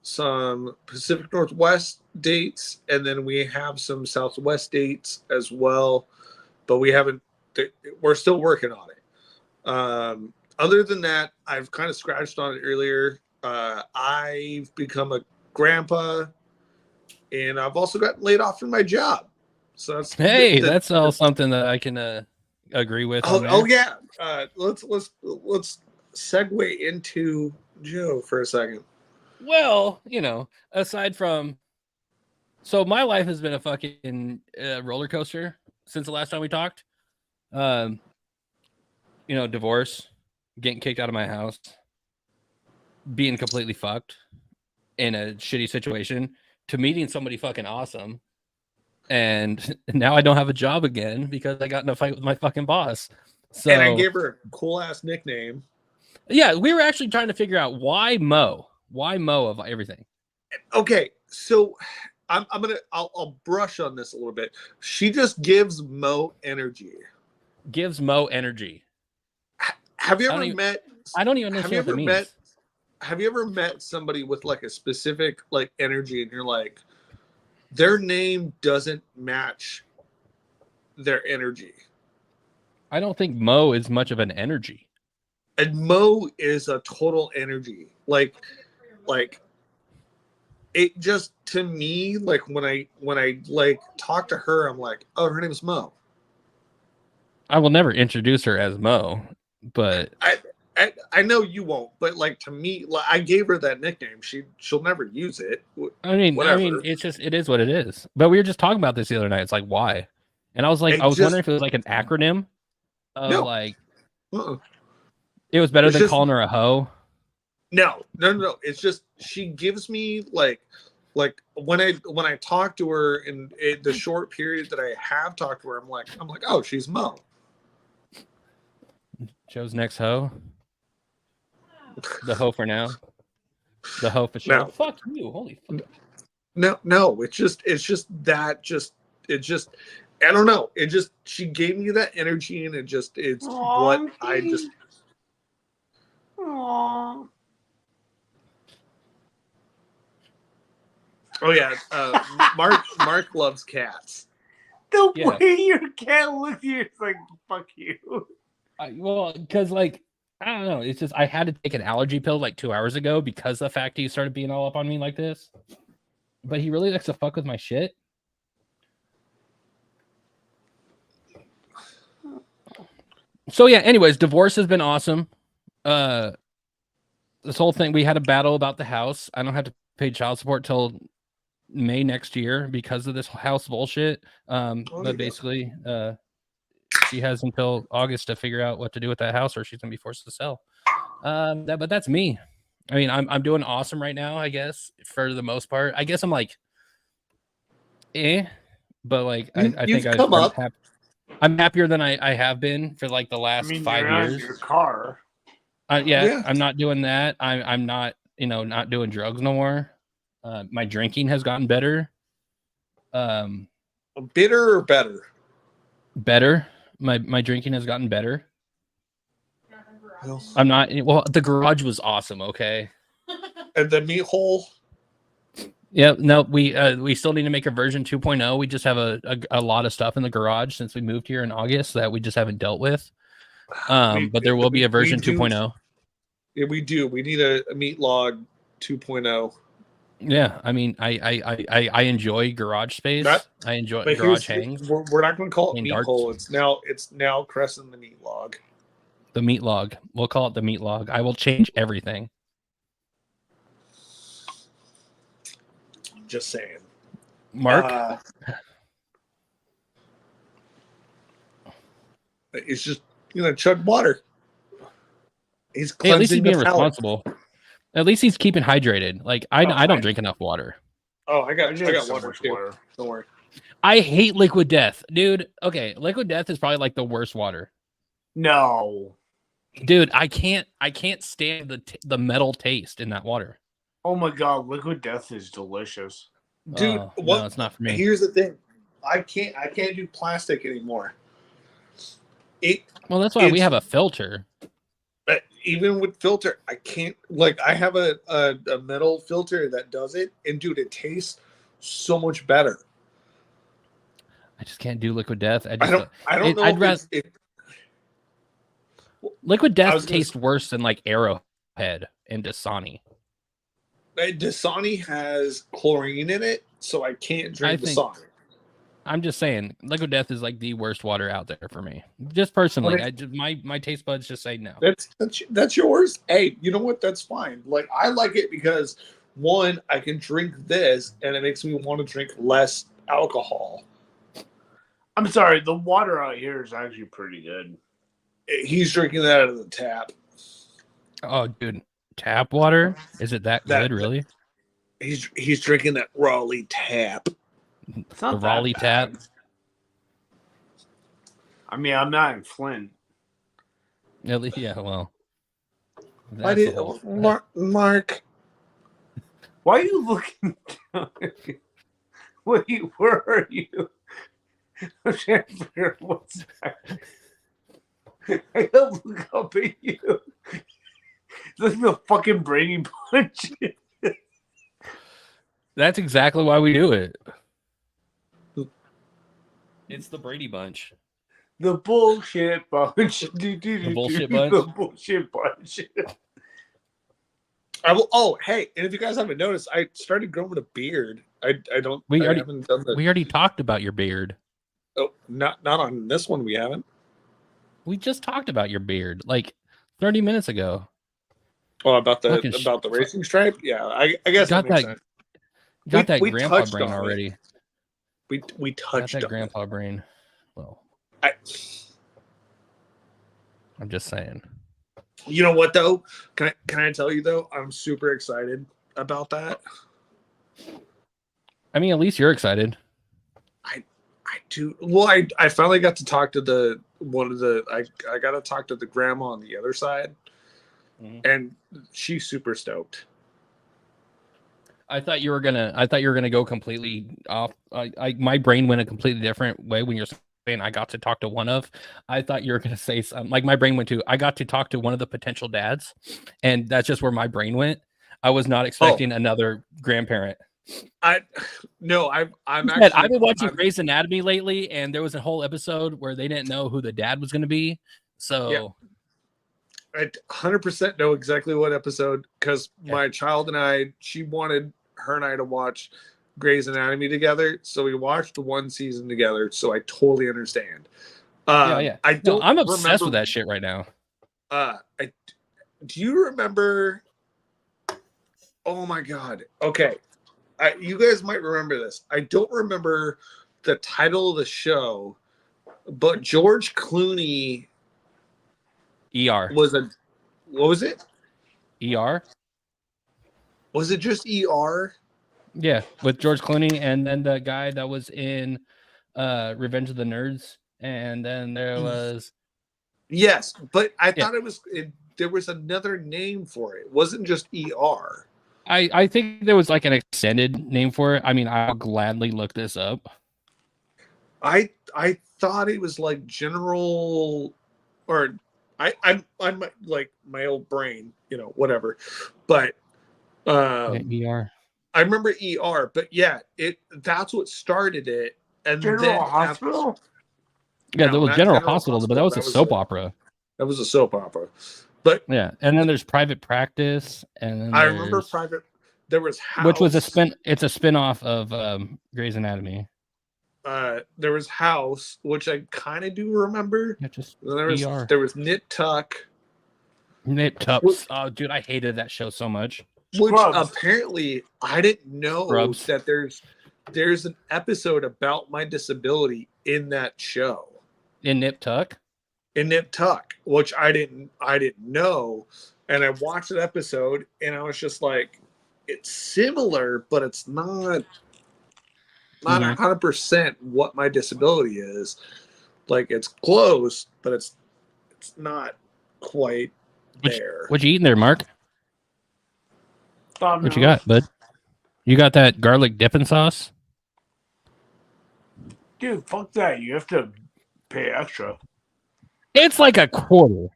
some Pacific Northwest dates, and then we have some Southwest dates as well, but we're still working on it. Other than that, I've kind of scratched on it earlier. I've become a grandpa, and I've also gotten laid off from my job. So That's all something that I can agree with. Oh yeah. Let's segue into Joe for a second. Well, aside from, so my life has been a fucking roller coaster since the last time we talked. Divorce, getting kicked out of my house, being completely fucked in a shitty situation, to meeting somebody fucking awesome. And now I don't have a job again because I got in a fight with my fucking boss. So, and I gave her a cool ass nickname. Yeah, we were actually trying to figure out why Mo. Why Mo of everything? Okay, so I'll brush on this a little bit. She just gives Mo energy. Gives Mo energy. Have you ever met? I don't even know what that means. Have you ever met somebody with like a specific like energy, and you're like, their name doesn't match their energy? I don't think Mo is much of an energy. And Mo is a total energy. Like it just, to me, like when I like talk to her, I'm like, oh, her name is Mo. I will never introduce her as Mo, but I know you won't, but like to me, like, I gave her that nickname. She'll never use it. Whatever. It is what it is. But we were just talking about this the other night. It's like, why? And I was like, I was wondering if it was like an acronym of like, it was better than calling her a hoe. No. It's just, she gives me like when I talk to her in the short period that I have talked to her, I'm like, oh, she's Mo. Joe's next hoe. The hoe for now. The hoe for sure. No. Fuck you. Holy fuck. No. It's just I don't know. It just, she gave me that energy, and it's what I just. Aww. Oh yeah, Mark loves cats. The way your cat looks at you, it's like, fuck you. Because like, I don't know. It's just, I had to take an allergy pill like 2 hours ago because of the fact he started being all up on me like this. But he really likes to fuck with my shit. So yeah, anyways, divorce has been awesome. This whole thing, we had a battle about the house. I don't have to pay child support till May next year because of this house bullshit. But basically, she has until August to figure out what to do with that house, or she's gonna be forced to sell. But that's me. I mean, I'm doing awesome right now, I guess, for the most part. I guess I'm like, but like I think I'm happier than I have been for like the last 5 years. Your car. Yeah. I'm not doing that. I'm not, not doing drugs no more. My drinking has gotten better. Bitter or better? Better. My drinking has gotten better. Well, I'm not. Well, the garage was awesome. Okay. And the meat hole. Yeah, no, we still need to make a version 2.0. We just have a lot of stuff in the garage since we moved here in August that we just haven't dealt with. But there will be a version 2.0. Yeah, we do. We need a meat log 2.0. Yeah, I mean, I enjoy garage space. That- I enjoy But garage here's, hangs. we're not going to call it and meat darts. hole. It's now Crescent the meat log. The meat log. We'll call it the meat log. I will change everything. Just saying. Mark, It's just chug water. He's hey, at least he's cleansing being the palate. responsible. At least he's keeping hydrated. Like I Oh, don't I- drink enough water. Oh, I got drink so water much too. water. Don't worry. I hate Liquid Death, dude. Okay, Liquid Death is probably like the worst water. No. Dude, I can't stand the metal taste in that water. Oh my god, Liquid Death is delicious. Dude, Oh, what? no, it's not for me. Here's the thing. I can't do plastic anymore. Well, that's why we it's- have a filter. Even with filter, I can't. Like, I have a metal filter that does it, and dude, it tastes so much better. I just can't do Liquid Death. I don't know. I'd if rather it's- Liquid I Death was gonna tastes worse than like Arrowhead and Dasani. Dasani has chlorine in it, so I can't drink I think- Dasani. I'm just saying, Liquid Death is like the worst water out there for me. Just personally, Well, my taste buds just say no. That's yours. Hey, you know what? That's fine. Like, I like it because one, I can drink this, and it makes me want to drink less alcohol. I'm sorry, the water out here is actually pretty good. He's drinking that out of the tap. Oh, dude, tap water? Is it that That- good? Really? He's drinking that Raleigh tap. It's not The that Raleigh bad. tap? I mean, I'm not in Flint. At least, yeah. Well, Why that's did the whole- Mark? Why are you looking down at me? Wait, where are you? I'm trying to figure out what's that. I gotta look up at you. It's like the fucking Brady Bunch. That's exactly why we do it. It's the Brady Bunch. The bullshit bunch. The bullshit bunch? The bullshit bunch. I will. Oh, hey, and if you guys haven't noticed, I started growing a beard. I don't. We I already- haven't done the. We already talked about your beard. Oh, not on this one. We haven't. We just talked about your beard like 30 minutes ago. Oh, about the Fucking racing stripe. Yeah, I guess Got that makes that- sense. Got that we grandpa touched brain on it. already. We Got touched that on grandpa brain. Well, it. I'm just saying. You know what though? Can I tell you though? I'm super excited about that. I mean, at least you're excited. I do. Well, I finally got to talk to the one of the. I got to talk to the grandma on the other side, Mhm. and she's super stoked. I thought you were gonna go completely off. My brain went a completely different way when you're saying I got to talk to one of. I thought you were gonna say something like my brain went to I got to talk to one of the potential dads, and that's just where my brain went. I was not expecting another grandparent. I'm I've actually. been watching I'm- Grey's Anatomy lately, and there was a whole episode where they didn't know who the dad was gonna be. So I 100% know exactly what episode because Okay. my child and I, she wanted her and I to watch Grey's Anatomy together, so we watched the one season together. So I totally understand. yeah. I No, don't. I'm obsessed remember, with that shit right now. Do you remember? Oh my god. Okay, you guys might remember this. I don't remember the title of the show, but George Clooney ER. was a. What was it? ER. Was it just ER? Yeah, with George Clooney and then the guy that was in Revenge of the Nerds, and then there was Yes, but I Yeah. thought there was another name for it. It wasn't just ER. I think there was like an extended name for it. I mean, I'll gladly look this up. I thought it was like general, or I'm like my old brain, whatever. But Okay, ER. I remember ER, but yeah, that's what started it. And then General Hospital. Yeah, No, there was not General General Hospital, but that was a Hospital. soap opera. That was a soap opera. But Yeah, and then there's Private Practice, and then I remember there's- Private. There was House, which was It's a spin-off of Grey's Anatomy. There was House, which I kind of do remember. Yeah, just And there was Knit Tuck, Nip Tucks. Oh, dude, I hated that show so much. which Scrubs. apparently I didn't know Scrubs. that there's an episode about my disability in that show. In Nip Tuck. In Nip Tuck, which I didn't know, and I watched an episode and I was just like, it's similar, but it's not Mhm. 100% what my disability is. Like it's close, but it's not quite there. What you eating there, Mark? Domino's. What you got, bud? You got that garlic dipping sauce? Dude, fuck that. You have to pay extra. It's like a quarter.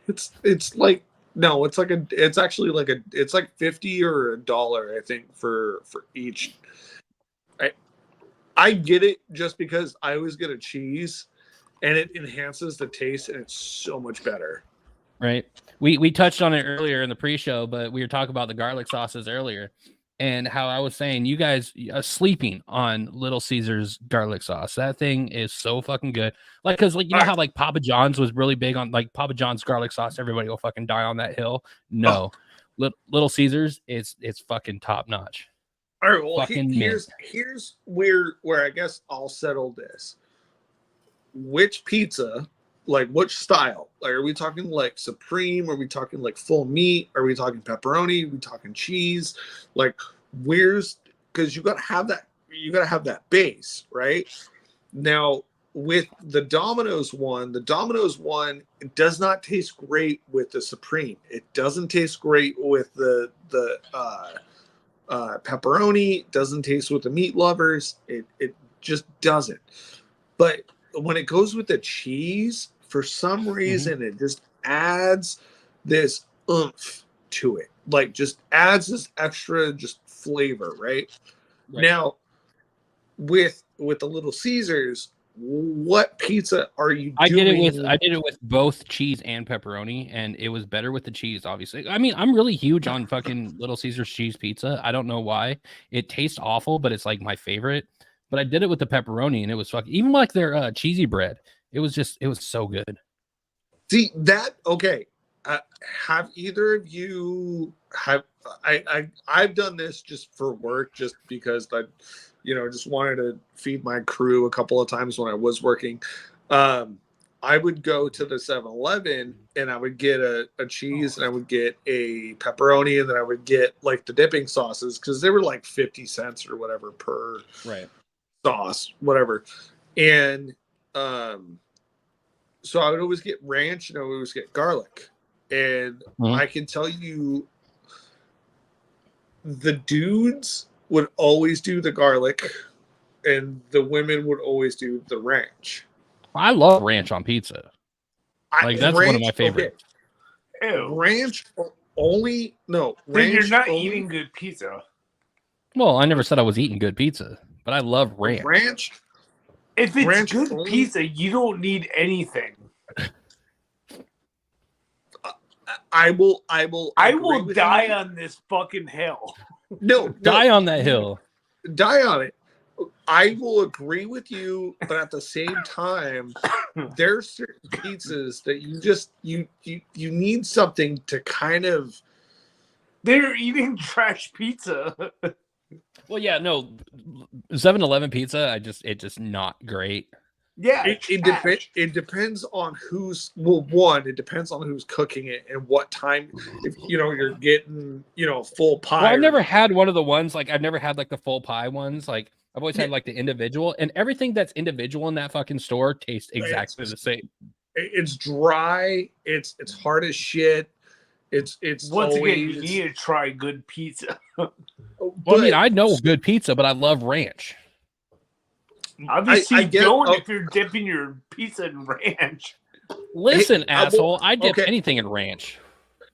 It's like no, it's actually it's like 50 or $1, I think, for each. I get it just because I always get a cheese and it enhances the taste and it's so much better. Right. We touched on it earlier in the pre-show, but we were talking about the garlic sauces earlier and how I was saying you guys are sleeping on Little Caesars garlic sauce. That thing is so fucking good. Like, cause like, you know how like Papa John's was really big on like Papa John's garlic sauce. Everybody will fucking die on that hill. No, Little Caesars it's fucking top notch. All right, well, Fucking here's where I guess I'll settle this. Which pizza, like which style? Like, are we talking like supreme? Are we talking like full meat? Are we talking pepperoni? Are we talking cheese? Like, because you gotta have that base, right? Now with the Domino's one, it does not taste great with the supreme. It doesn't taste great with the pepperoni. Doesn't taste with the meat lovers. It just doesn't. But when it goes with the cheese, for some reason, it just adds this oomph to it. Like, just adds this extra just flavor, right? Now, with the Little Caesars, what pizza are you doing? I did it with both cheese and pepperoni, and it was better with the cheese, obviously. I mean, I'm really huge on fucking Little Caesars cheese pizza. I don't know why. It tastes awful, but it's like my favorite. But I did it with the pepperoni, and it was fucking even like their cheesy bread. It was so good. See that? Okay. Have either of you have? I've done this just for work, just because I, just wanted to feed my crew a couple of times when I was working. I would go to the 7-Eleven and I would get a cheese and I would get a pepperoni and then I would get like the dipping sauces because they were like 50 cents or whatever per sauce, whatever. And so I would always get ranch and I would always get garlic. And I can tell you the dudes would always do the garlic and the women would always do the ranch. I love ranch on pizza. Like, that's one of my favorites. Okay. Ew. Ranch only? No. Then you're not only, eating good pizza. Well, I never said I was eating good pizza, but I love ranch. Ranch? If it's Ranch good only? pizza, you don't need anything. I will die on this fucking hill. No, Die on that hill. Die on it. I will agree with you, but at the same time, there's certain pizzas that you just you need something to kind of. They're eating trash pizza. Well, yeah, no, 7-Eleven pizza. It's just not great. Yeah, It depends on who's it depends on who's cooking it and what time. If you're getting full pie. Well, I've never had one of the ones I've never had like the full pie ones. Like I've always had like the individual, and everything that's individual in that fucking store tastes exactly the same. It's dry. It's hard as shit. It's once always, again, you need to try good pizza. Well, I mean, I know good pizza, but I love ranch. Obviously, I get- don't if you're dipping your pizza in ranch. Listen, I will- asshole, I dip okay. anything in ranch.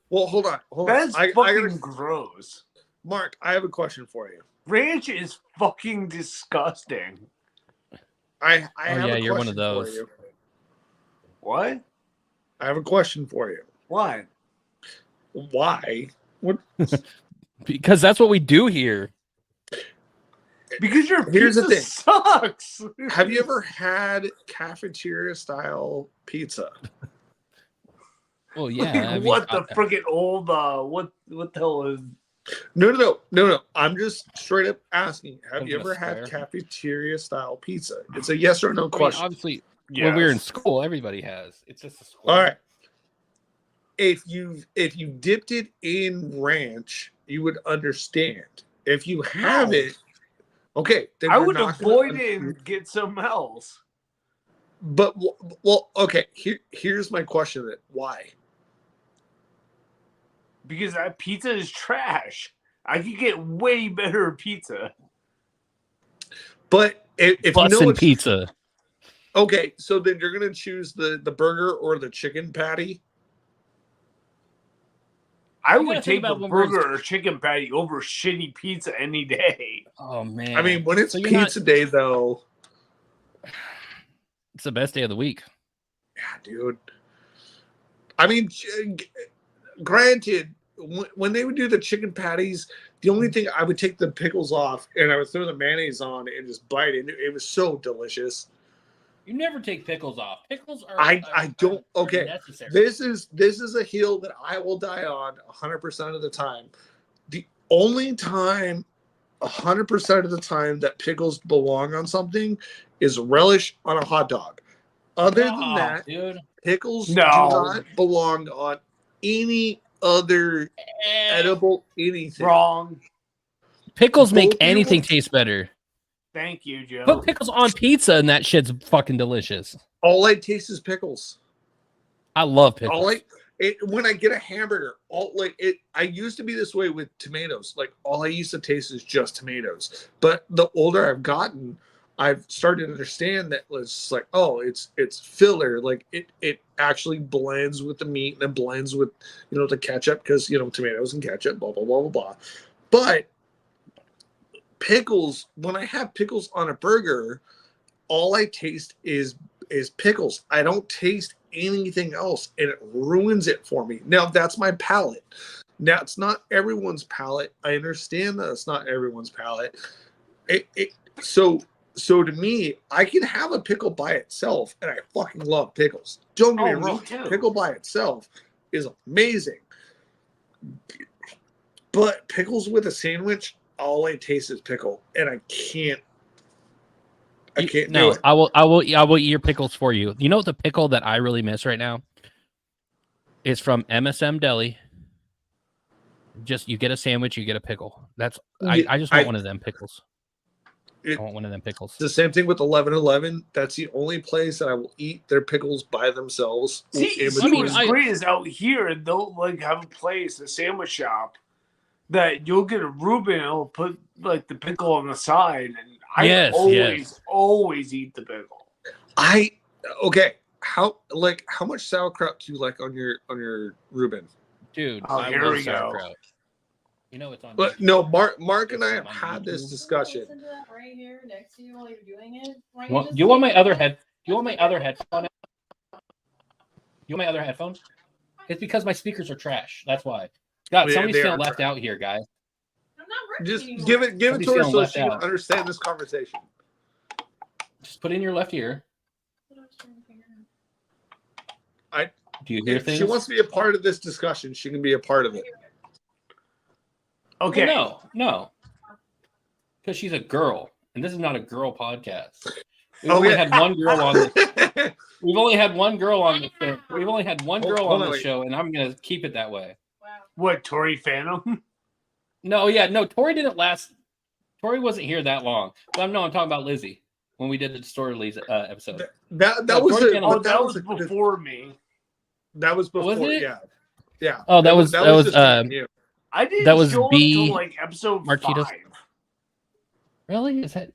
Well, hold on. That's I fucking gotta, gross. Mark, I have a question for you. Ranch is fucking disgusting. I Oh, have yeah, a you're one question of those. for you. What? I have a question for you. What? Why? What? Because that's what we do here. Because your Here's the pizza thing. sucks. Have you ever had cafeteria style pizza? Well, yeah. I mean, what the freaking old what the hell is No. I'm just straight up asking. Have Comes you in a ever had square. cafeteria style pizza? It's a yes or no I mean, question. obviously, when we were in school, everybody has. It's just a square. All right. If you dipped it in ranch, you would understand. If you have No. it, okay, then I you're would not avoid gonna, it and get something else. But well, okay. Here's my question. Then why? Because that pizza is trash. I could get way better pizza. But if you know Bussin' it's pizza. okay, so then you're gonna choose the burger or the chicken patty. I You would gotta think take the about when we're in burger or chicken patty over shitty pizza any day. Oh man. I mean, when it's So you're not- pizza day, though, it's the best day of the week. yeah, dude. I mean, granted, when they would do the chicken patties, the only thing I would take the pickles off and I would throw the mayonnaise on and just bite it. It was so delicious. You never take pickles off. Pickles are. I don't. Okay, necessary. this is a hill that I will die on 100% of the time. The only time, 100% of the time, that pickles belong on something is relish on a hot dog. Other than that, dude. pickles No. do not belong on any other edible anything. Wrong. Pickles make Both you anything will- taste better. Thank you, Joe. Put pickles on pizza, and that shit's fucking delicious. All I taste is pickles. I love pickles. When I get a hamburger, I used to be this way with tomatoes. Like all I used to taste is just tomatoes. But the older I've gotten, I've started to understand that it's like, oh, it's filler. Like it actually blends with the meat and it blends with the ketchup because tomatoes and ketchup, blah blah blah blah blah. But pickles, when I have pickles on a burger, all I taste is pickles. I don't taste anything else, and it ruins it for me. Now that's my palate. Now it's not everyone's palate. I understand that it's not everyone's palate. So to me, I can have a pickle by itself, and I fucking love pickles. Don't get me me wrong. too. Pickle by itself is amazing. But pickles with a sandwich, all I taste is pickle, and I can't do No, it. I will eat your pickles for you. You know what the pickle that I really miss right now is from MSM Deli. Just you get a sandwich, you get a pickle. I just want one of them pickles. I want one of them pickles. It's the same thing with 1111. That's the only place that I will eat their pickles by themselves. See, in I mean, what's between. great is out here they'll have a place, a sandwich shop, that you'll get a Reuben and it'll put the pickle on the side, and I always eat the pickle. Okay. How much sauerkraut do you like on your Reuben? Dude, Oh, I here love we go. sauerkraut. You know it's on. But YouTube. no, Mark and I have On had this YouTube. discussion. Listen to that right here next to you while you're doing it. Why Do just you want my take other that? head? Do you want my other headphone? You want my other headphone? It's because my speakers are trash. That's why. God, Yeah, somebody's they feeling are left trash. out here, guys. I'm not working Just anymore. give it Somebody's to her feeling so left she can out. understand this conversation. Just put it in your left ear. What I was trying to figure out. Do you hear If things? she wants to be a part of this discussion, she can be a part of it. Okay. Well, no. Because she's a girl, and this is not a girl podcast. We've only had one girl on this. We've only had one girl on the show. We've only had one girl Hold on on, the wait. show, and I'm gonna keep it that way. Wow. What, Tory Phantom? No, Tori didn't last. Tori wasn't here that long. But I'm talking about Lizzie when we did the Story Lee's episode. That No, was Tori a, Phantom- Oh, but that was before me. that was before. Was it? Yeah. Oh, that was just me and you. I didn't That was show B- up till episode Marquitos. 5. Really? Is that?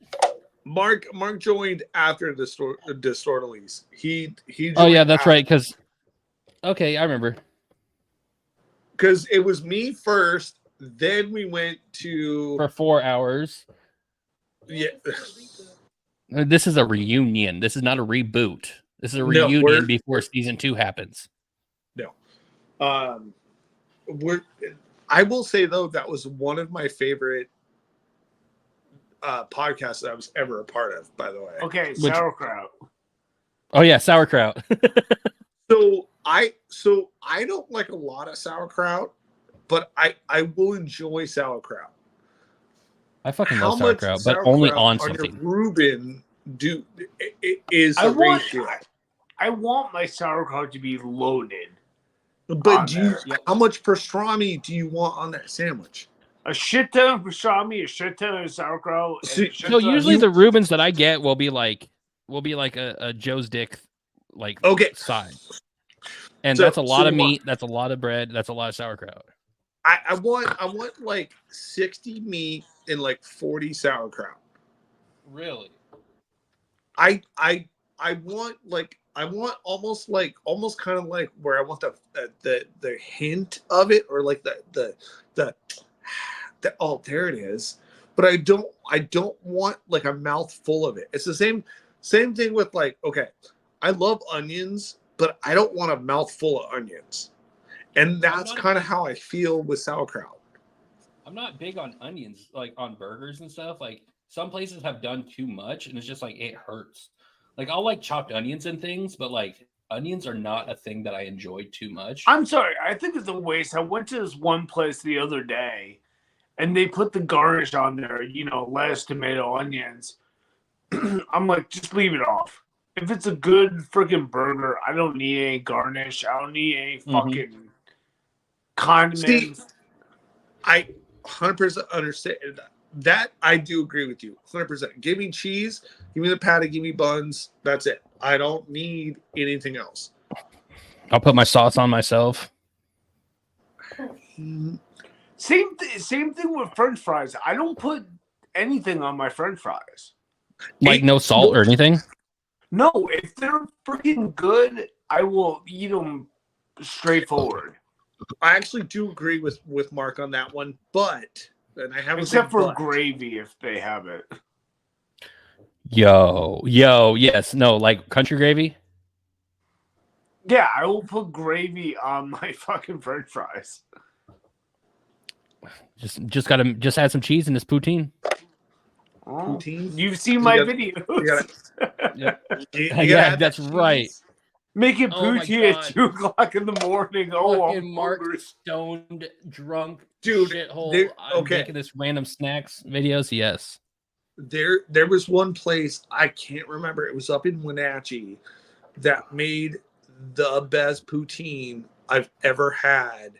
Mark joined after the Stortleys. He Oh yeah, that's right. Because okay, I remember. Because it was me first, then we went to for 4 hours. yeah. This is a reunion. This is not a reboot. This is a No, reunion before season 2 happens. I will say though that was one of my favorite podcasts that I was ever a part of. By the way, Okay, sauerkraut. Oh yeah, sauerkraut. so I don't like a lot of sauerkraut, but I will enjoy sauerkraut. I fucking How love much sauerkraut, but only sauerkraut on your something. Reuben is I a want ratio. I want my sauerkraut to be loaded. But on do you, there. how much pastrami do you want on that sandwich? A shit ton of pastrami, a shit ton of sauerkraut. And See, a shit So ton usually of... the Reubens that I get will be like a Joe's Dick like Okay. side. And So- that's a lot so of what- meat, that's a lot of bread, that's a lot of sauerkraut. I want like 60 meat and like 40 sauerkraut. Really? I want almost kind of like where I want the hint of it, or like the oh, there it is. But I don't want like a mouthful of it. It's the same thing with like, okay, I love onions, but I don't want a mouthful of onions. And that's not- kind of how I feel with sauerkraut. I'm not big on onions, like on burgers and stuff. Like some places have done too much, and it's just like it hurts. Like I'll like chopped onions and things, but like onions are not a thing that I enjoy too much. I'm sorry. I think it's a waste. I went to this one place the other day, and they put the garnish on there. You know, lettuce, tomato, onions. I'm like, just leave it off. If it's a good freaking burger, I don't need any garnish. I don't need any fucking condiments. See, I 100% understand that. I do agree with you 100%. Give me cheese, give me the patty, give me buns. That's it. I don't need anything else. I'll put my sauce on myself. Same thing with French fries. I don't put anything on my French fries. Like no salt or anything. No, if they're freaking good, I will eat them straightforward. I actually do agree with Mark on that one, but and I haven't Except said for but. gravy if they have it. Yo, yes, no, like country gravy. Yeah, I will put gravy on my fucking French fries. Just add some cheese in this poutine. Oh, Poutine? you've seen my gotta- videos. Yep. You Yeah, gotta add that's that cheese. right. Making Oh my poutine God. at 2 o'clock in the morning. Oh, Fucking I'm Mark hungry. stoned, drunk, Dude, shithole. there- I'm okay. making this random snacks videos. Yes. There was one place, I can't remember, it was up in Wenatchee, that made the best poutine I've ever had.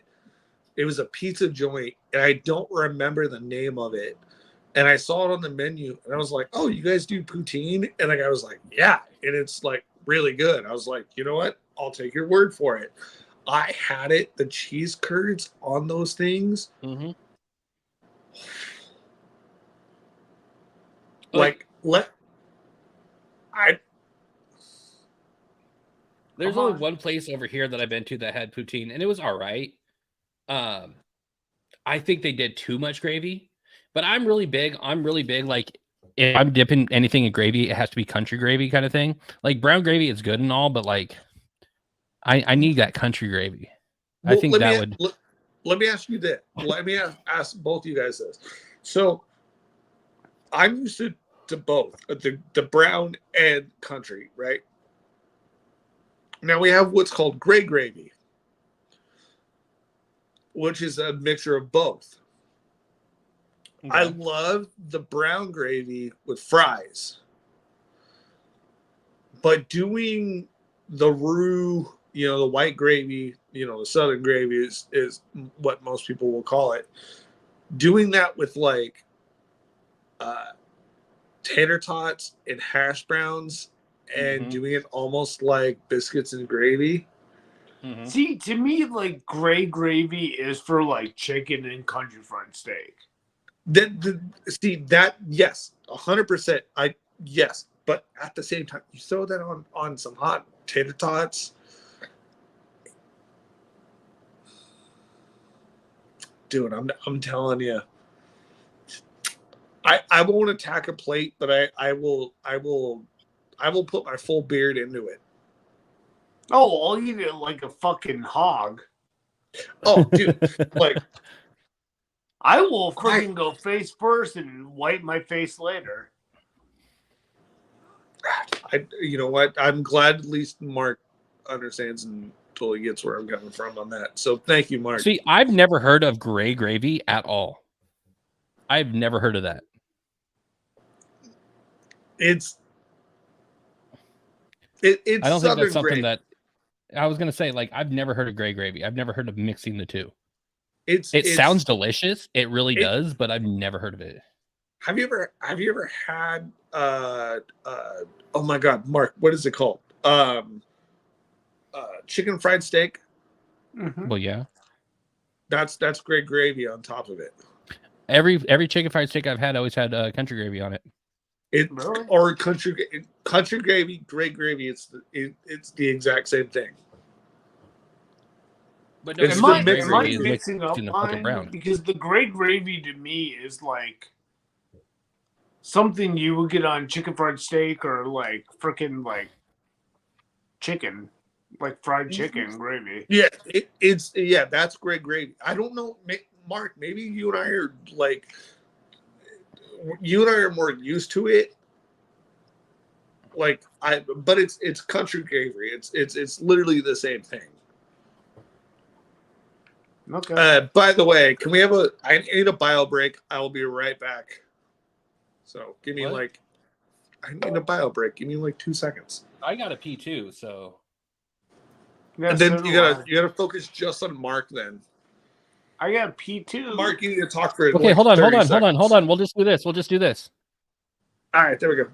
It was a pizza joint, and I don't remember the name of it. And I saw it on the menu, and I was like, "Oh, you guys do poutine?" And the guy was like, "Yeah," and it's like really good. I was like, "You know what? I'll take your word for it." I had it, the cheese curds on those things, Mm-hmm. There's only one place over here that I've been to that had poutine, and it was all right. I think they did too much gravy, but I'm really big. Like if I'm dipping anything in gravy, it has to be country gravy kind of thing. Like brown gravy is good and all, but like I need that country gravy. I think that would. Let me ask you this. Let me ask both of you guys this. So I'm used to both the brown and country, right? Now we have what's called gray gravy, which is a mixture of both. Okay. I love the brown gravy with fries, but doing the roux, the white gravy, the southern gravy is what most people will call it. Doing that with like tater tots and hash browns, and doing it almost like biscuits and gravy. Mhm. See, to me, like gray gravy is for like chicken and country fried steak. Yes, 100%. Yes, but at the same time, you throw that on some hot tater tots. dude, I'm telling you, I won't attack a plate, but I will put my full beard into it. Oh, I'll eat it like a fucking hog. Oh, dude, like I will freaking go face first and wipe my face later. you know what? I'm glad at least Mark understands and totally gets where I'm coming from on that. So thank you, Mark. See, I've never heard of gray gravy at all. I've never heard of that. It's I don't think Southern that's something gravy. that I was gonna say. Like, I've never heard of gray gravy. I've never heard of mixing the two. It Sounds delicious. It really does, but I've never heard of it. Have you ever had oh my god, Mark, what is it called? Chicken fried steak. Mm-hmm. Well, yeah. That's great gravy on top of it. Every chicken fried steak I've had always had country gravy on it. Really? Or country gravy, great gravy. It's the exact same thing. But It's Am I, the am I mixing mixing up in the fucking mine? brown. Because the gray gravy to me is like something you would get on chicken fried steak or like freaking like chicken, like fried chicken gravy. Yeah, it's that's great gravy. I don't know, Mark. Maybe you and I are like, you and I are more used to it. Like but it's country gravy. It's literally the same thing. Okay. By the way, can we have I need a bio break. I will be right back. So give me What? I need a bio break. Give me like 2 seconds. I got a P too, so Yeah, And then so do you gotta focus just on Mark then. I got P2. Mark, you need to talk for okay. like Hold on. 30 seconds. We'll just do this. All right, there we go.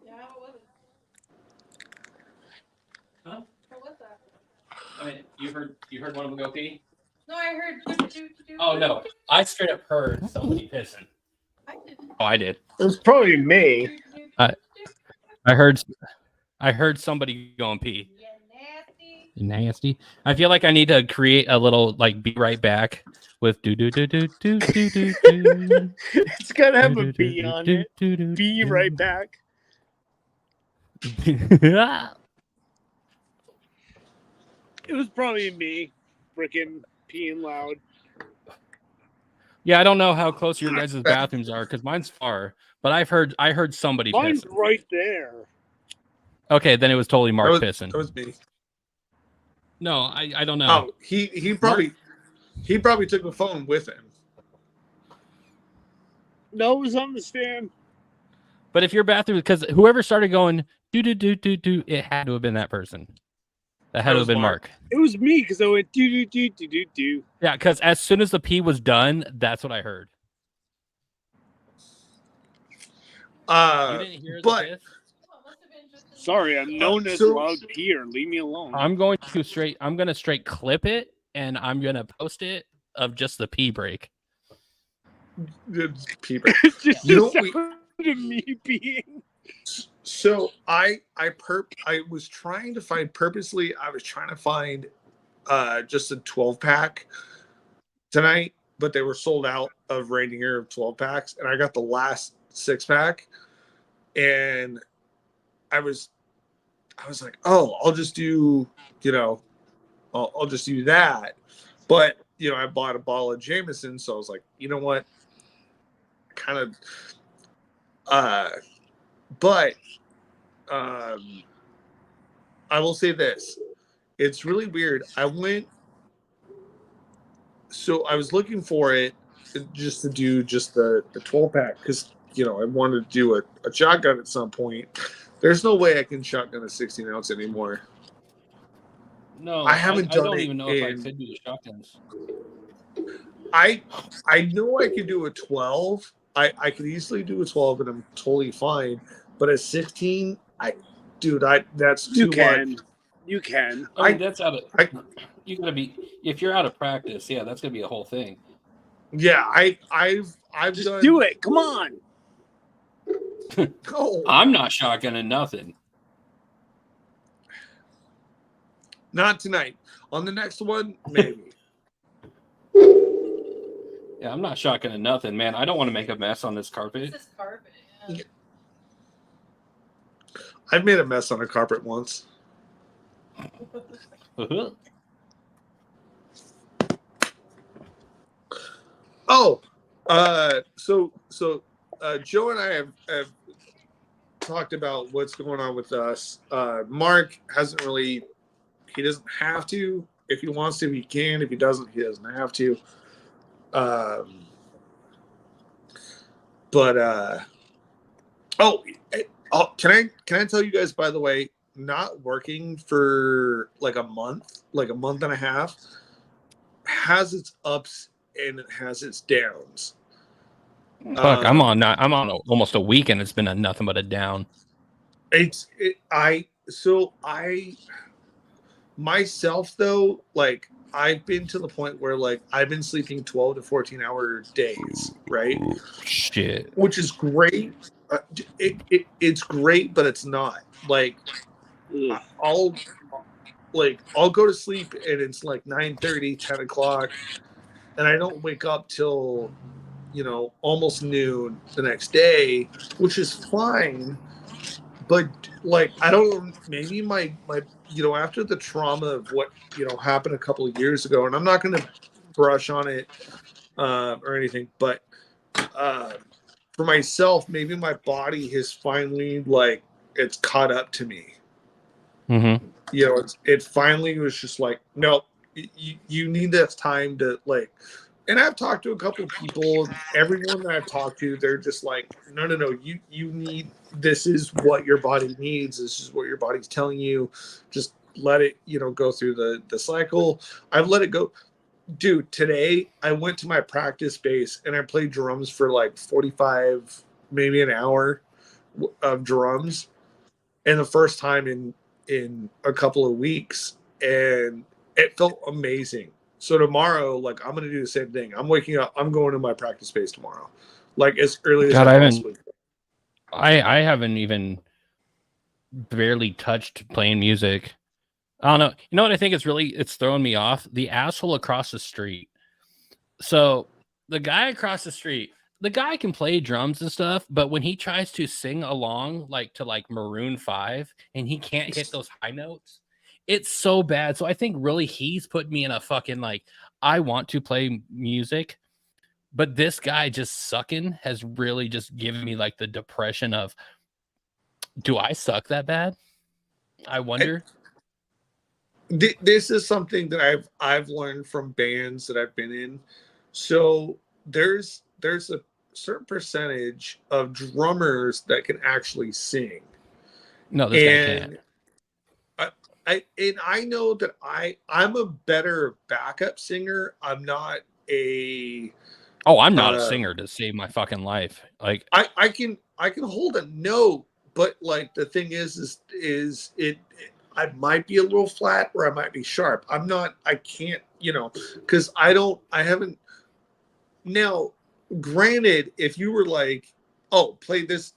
Yeah, what was it? Huh? What was that? I mean, you heard one of them go pee? No, I heard. Oh no, I straight up heard somebody pissing. I didn't. Oh, I did. It was probably me. I heard somebody going pee. Yeah, nasty. Nasty. I feel like I need to create a little like be right back with do do do do do do do do. It's gotta have a B on it. Be right back. It was probably me, freaking peeing loud. Yeah, I don't know how close your guys' bathrooms are because mine's far, but I heard somebody Mine's pissing. right there. Okay, then it was totally Mark pissing. That was me. No, I don't know. Oh, he probably took the phone with him. No, it was on the stand. But if your bathroom, because whoever started going do do do do do, it had to have been that person. That had to have been Mark. It was me because I went do do do do do do. Yeah, because as soon as the pee was done, that's what I heard. You didn't hear the piss? Sorry, I'm known as so- loud peer. Leave me alone. I'm going to straight clip it and I'm gonna post it of just the pee break. It's Peter. It's just You know, the sound of me peeing. So I was trying to find just a 12 pack tonight, but they were sold out of Rainier 12 packs, and I got the last 6 pack, and I was like, oh, I'll just do, I'll just do that. But I bought a bottle of Jameson, so I was like, you know what, kind of, but I will say this, it's really weird. I was looking for it just to do just the 12-pack because I wanted to do a shotgun at some point. There's no way I can shotgun a 16-ounce anymore. No, I haven't done don't it even know if I in- could do the shotguns. I know I could do a 12. I could easily do a 12 and I'm totally fine. But a 16, that's You too can. much. You can. I mean, that's out of. I- You gotta be if you're out of practice. Yeah, that's gonna be a whole thing. Yeah, I've Just done. do it. Come on. No, I'm not shotgunning nothing. not tonight. On the next one, maybe. Yeah, I'm not shotgunning nothing, man. I don't want to make a mess on this carpet. This is carpet. Yeah. I've made a mess on a carpet once. Oh, so Joe and I have talked about what's going on with us. Mark hasn't really. He doesn't have to. If he wants to, he can. If he doesn't, he doesn't have to. Can I tell you guys, by the way, not working for like a month and a half, has its ups and it has its downs. Fuck, I'm on almost a week and it's been nothing but a down. Myself though, like I've been to the point where like I've been sleeping 12 to 14 hour days, right? Shit. Which is great. It's great, but it's not. Like Ugh. I'll go to sleep and it's like 9:30, 10 o'clock, and I don't wake up till almost noon the next day, which is fine. But like I don't know, maybe my after the trauma of what happened a couple of years ago, and I'm not going to brush on it or anything, but for myself, maybe my body has finally it's caught up to me. Mm-hmm. It finally was just like, no, you need this time to and I've talked to a couple of people, everyone that I've talked to, they're just like, no, you need, this is what your body needs. This is what your body's telling you. Just let it, go through the cycle. I've let it go. Dude, today I went to my practice space and I played drums for like 45, maybe an hour of drums. And the first time in a couple of weeks. And it felt amazing. So tomorrow, I'm going to do the same thing. I'm waking up. I'm going to my practice space tomorrow, as early as God, I possibly. I haven't even barely touched playing music. I don't know. You know what I think it's throwing me off? The asshole across the street. So the guy across the street, the guy can play drums and stuff, but when he tries to sing along to Maroon 5 and he can't hit those high notes, it's so bad. So I think really he's put me in a fucking I want to play music, but this guy just sucking has really just given me the depression of, do I suck that bad? I wonder. This is something that I've learned from bands that I've been in. So there's a certain percentage of drummers that can actually sing. No, this guy can't. I know that I'm a better backup singer. I'm not a. Oh, I'm not a singer to save my fucking life. I can hold a note, but the thing is I might be a little flat or I might be sharp. I can't, because I haven't. Now, granted, if you were play this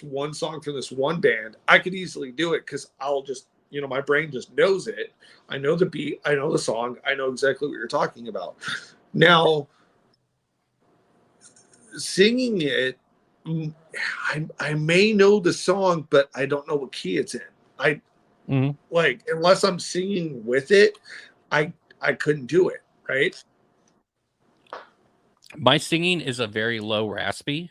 one song from this one band, I could easily do it because I'll just, my brain just knows it. I know the beat, I know the song, I know exactly what you're talking about. Now, singing it, I may know the song, but I don't know what key it's in. Unless I'm singing with it, I couldn't do it, right? my singing is a very low raspy,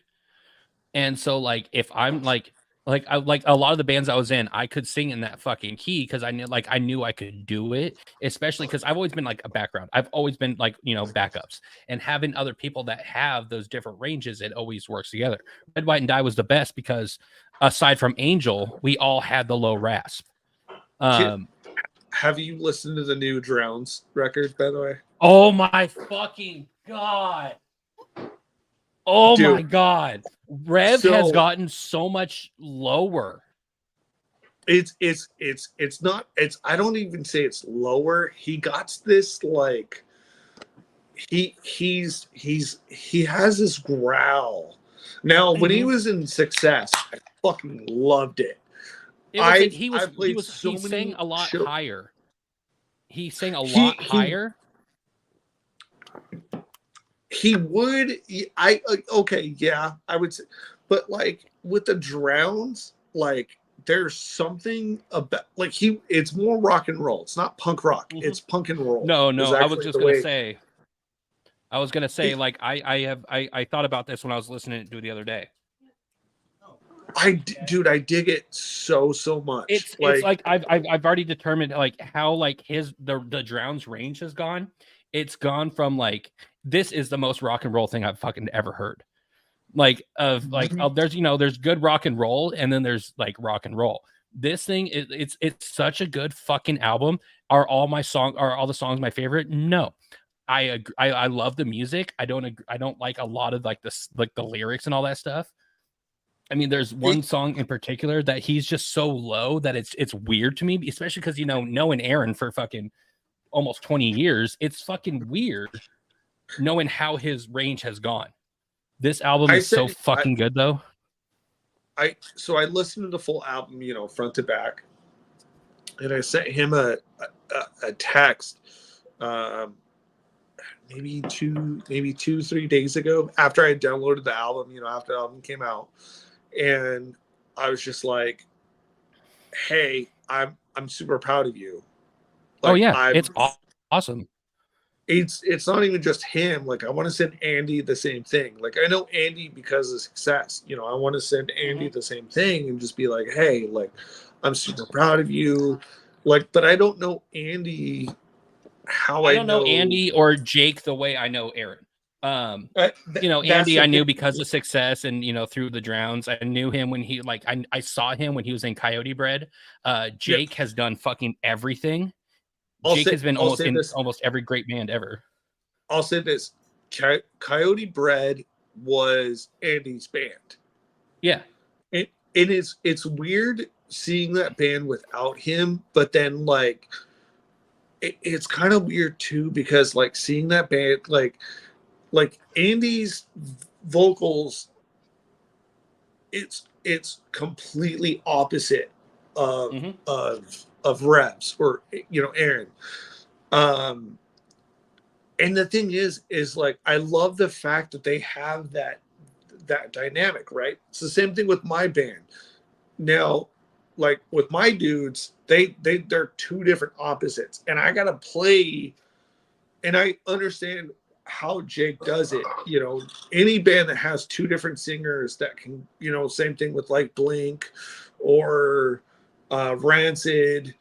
and so like if I'm like a lot of the bands I was in, I could sing in that fucking key because I knew I could do it, especially because I've always been like a background. I've always been like, backups, and having other people that have those different ranges, it always works together. Red, White, and Die was the best because aside from Angel, we all had the low rasp. Have you listened to the new Drowns record, by the way? Oh my fucking god. Oh Dude. my god. Rev So- has gotten so much lower. It's not, I don't even say it's lower. He got this like he has this growl. Now when he was in Success, I fucking loved it. He played sang a lot shows. higher. He sang a lot higher. He would. Okay, yeah, I would say, but like with the Drowns, like there's something about like it's more rock and roll. It's not punk rock. Mhm. It's punk and roll. No, is I was actually just the gonna way- say. I was gonna say, like, I thought about this when I was listening to it the other day. Dude, I dig it so much. It's like I've already determined like how like the Drowns range has gone. It's gone from like this is the most rock and roll thing I've fucking ever heard. Like there's good rock and roll, and then there's like rock and roll. This thing it's such a good fucking album. Are all the songs my favorite? No. I agree. I love the music. I don't like a lot of like the lyrics and all that stuff. I mean, there's one song in particular that he's just so low that it's weird to me, especially because knowing Aaron for fucking almost 20 years, it's fucking weird knowing how his range has gone. This album is so fucking good though. So I listened to the full album, front to back, and I sent him a text maybe 2-3 days ago after I downloaded the album, after the album came out. And I was just like, hey, I'm super proud of you. Like, it's awesome. It's not even just him. Like, I want to send Andy the same thing. Like, I know Andy because of Success. I want to send Andy the same thing and just be like, hey, like, I'm super proud of you. Like, but I don't know Andy I don't know Andy or Jake the way I know Aaron. Andy I knew because of Success and through the Drowns. I knew him when he I saw him when he was in Coyote Bread. Jake has done fucking everything. Jake has been almost every great band ever. I'll say this: Coyote Bread was Andy's band. Yeah, it's weird seeing that band without him, but then like it's kind of weird too because like seeing that band like Andy's vocals, it's completely opposite of Rev's or Aaron. And the thing is like I love the fact that they have that dynamic, right? It's the same thing with my band. Now, like with my dudes, they're two different opposites, and I gotta play. And I understand how Jake does it. Any band that has two different singers that can, same thing with like Blink or Rancid,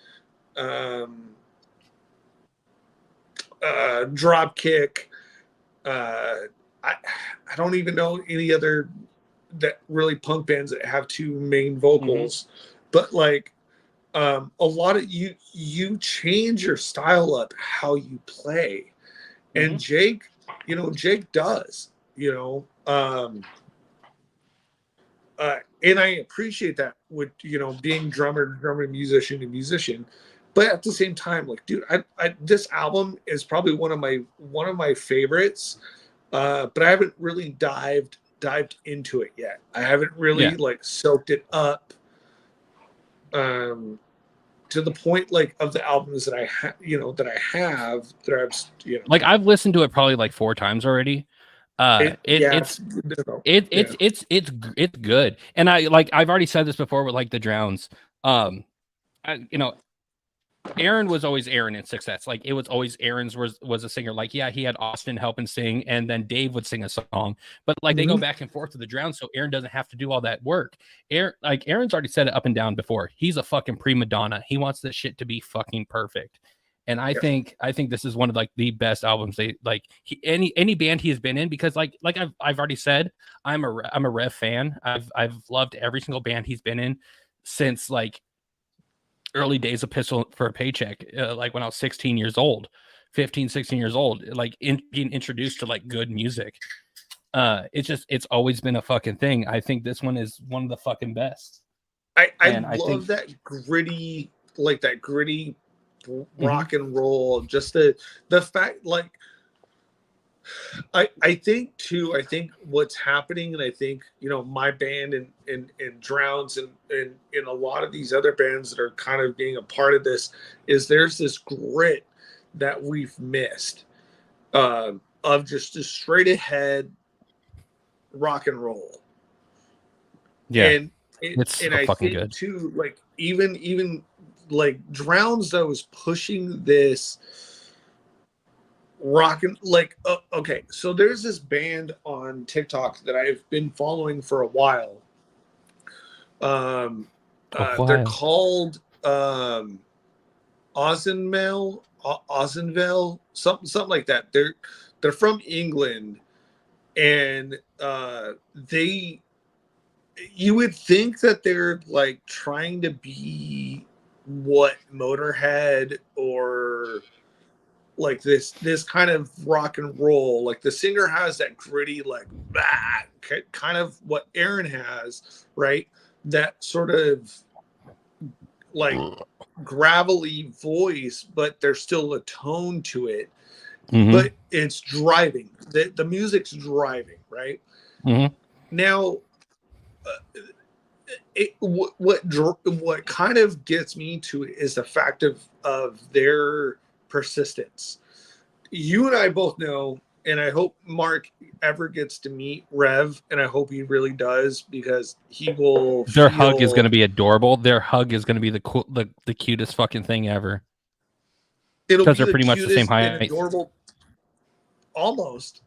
Dropkick. I don't even know any other that really punk bands that have two main vocals, but like a lot of you change your style up how you play, and Jake does, and I appreciate that with being drummer, musician to musician. But at the same time, like, dude, I this album is probably one of my favorites, but I haven't really dived into it yet. I haven't really like soaked it up to the point like of the albums that I have like I've listened to it probably like 4 times already. It's good, and I've already said this before with like the Drowns. Aaron was always Aaron in Success. Like it was always Aaron's was a singer. Like yeah, he had Austin help and sing, and then Dave would sing a song. But like they go back and forth with the drown, so Aaron doesn't have to do all that work. Aaron's already said it up and down before. He's a fucking prima donna. He wants this shit to be fucking perfect. And I think this is one of like the best albums they like any band he has been in, because like I've already said, I'm a Rev fan. I've loved every single band he's been in since like early days of Pistol for a Paycheck, like when I was 16 years old, 15, 16 years old, like being introduced to like good music. It's always been a fucking thing. I think this one is one of the fucking best. I love that gritty, like that gritty rock and roll. Just the fact, like, I think what's happening, and I think, you know, my band and Drowns and a lot of these other bands that are kind of being a part of this, is there's this grit that we've missed, of just a straight ahead rock and roll. Yeah, and it's so I fucking think good too, like even like Drowns though is pushing this rock and like okay, so there's this band on TikTok that I've been following for a while. They're called Ozenvale, something like that. They're from England, and you would think that they're like trying to be what Motorhead or like this kind of rock and roll. Like the singer has that gritty, like kind of what Aaron has, right? That sort of like gravelly voice, but there's still a tone to it. Mm-hmm. But it's driving. The music's driving, right? Mm-hmm. Now, what kind of gets me to it is the fact of their persistence. You and I both know, and I hope Mark ever gets to meet Rev, and I hope he really does, because he will. Their hug is going to be adorable. Their hug is going to be the cutest fucking thing ever. Because they're pretty much the same height. Adorable, almost.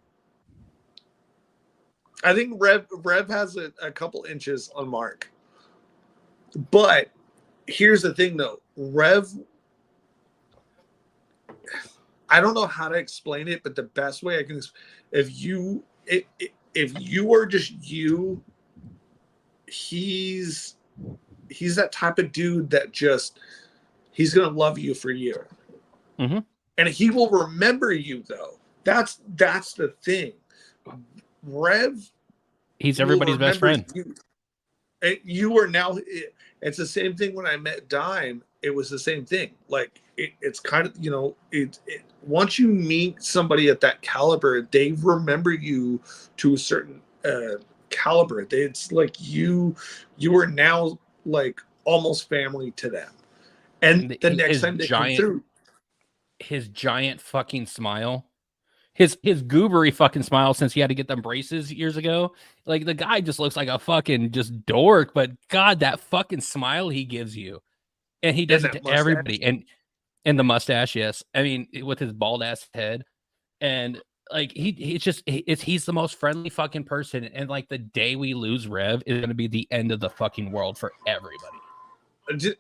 I think Rev has a couple inches on Mark. But here's the thing, though. Rev, I don't know how to explain it, but the best way I can, if you are just you, he's that type of dude that just, he's gonna love you for you. Mm-hmm. And he will remember you, though. That's the thing. Rev, he's everybody's best friend. You are now. It's the same thing when I met Dime. It was the same thing. Like it's kind of, you know, once you meet somebody at that caliber, they remember you to a certain caliber. It's like you are now like almost family to them. And the next time they come through, his giant fucking smile, his goobery fucking smile, since he had to get them braces years ago. Like the guy just looks like a fucking just dork, but God, that fucking smile he gives you, and he does it to everybody. And the mustache, yes. I mean, with his bald ass head, and like he's the most friendly fucking person. And like the day we lose Rev is going to be the end of the fucking world for everybody.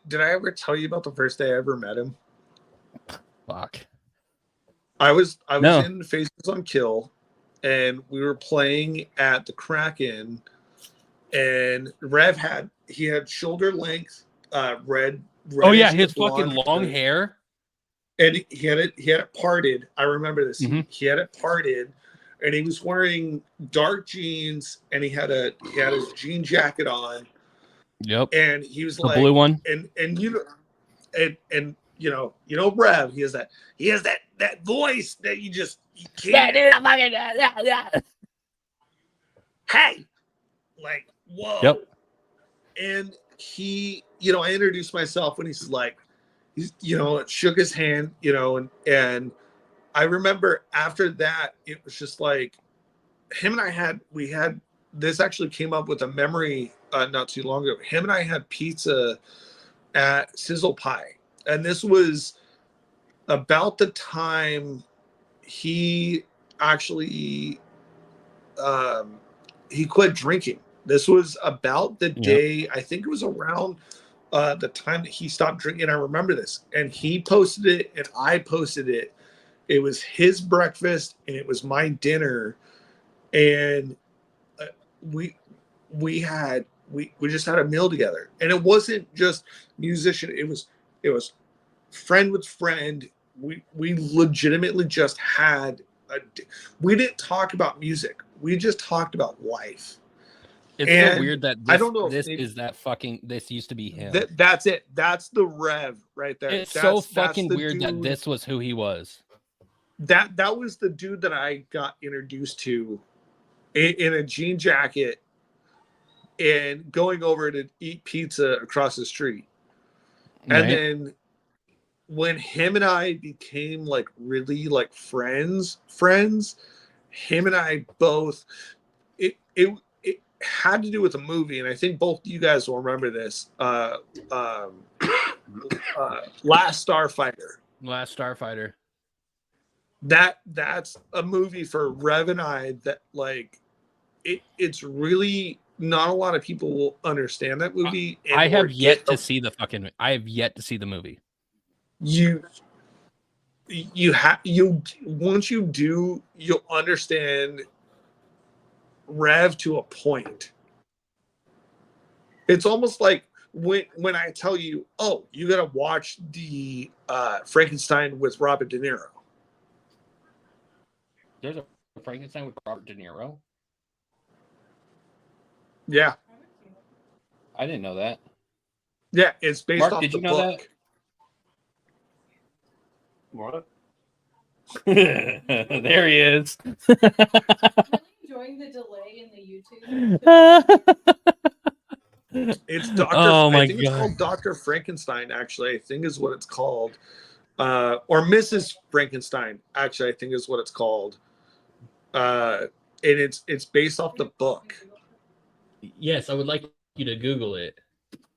Did I ever tell you about the first day I ever met him? Fuck. I was in Faces on Kill, and we were playing at the Kraken, and Rev had shoulder length red. Oh yeah, his fucking long hair. And he had it parted. I remember this. Mm-hmm. He had it parted, and he was wearing dark jeans, and he had his jean jacket on. Yep. And he was the like blue one. And you know, and you know Rev, he has that voice that you can't. Hey, like, whoa. Yep. And he, you know, I introduced myself when he's like, you know, shook his hand, you know, and I remember after that, it was just like him and I we had this actually came up with a memory not too long ago. Him and I had pizza at Sizzle Pie and this was about the time he actually he quit drinking. This was about the day, I think it was around the time that he stopped drinking. I remember this, and he posted it and I posted it. It was his breakfast and it was my dinner, and we just had a meal together, and it wasn't just musician. It was friend with friend. We legitimately just had we didn't talk about music. We just talked about life. It's And so weird that I don't know if this it- is that fucking. This used to be him. That's it. That's the Rev right there. It's that's, so that's fucking the weird that dude- this was who he was. that was the dude that I got introduced to in a jean jacket and going over to eat pizza across the street. And Right? then when him and I became like really like friends, him and I both it had to do with a movie, and I think both you guys will remember this. Last Starfighter. Last Starfighter. That's a movie for Rev and I that like it's really not a lot of people will understand that movie. I or have yet get to the- see the fucking. I have yet to see the movie. you once you do, you'll understand Rev to a point. It's almost like when I tell you, oh, you gotta watch the Frankenstein with Robert De Niro. There's a Frankenstein with Robert De Niro. Yeah, I didn't know that. yeah, it's based Mark, off did the you know book. that? What? There he is. I'm really enjoying the delay in the YouTube. It's Doctor. Oh my I think it's God. called Doctor Frankenstein. Actually, I think is what it's called, or Mrs. Frankenstein. Actually, I think is what it's called. And it's based off the book. Yes, I would like you to Google it.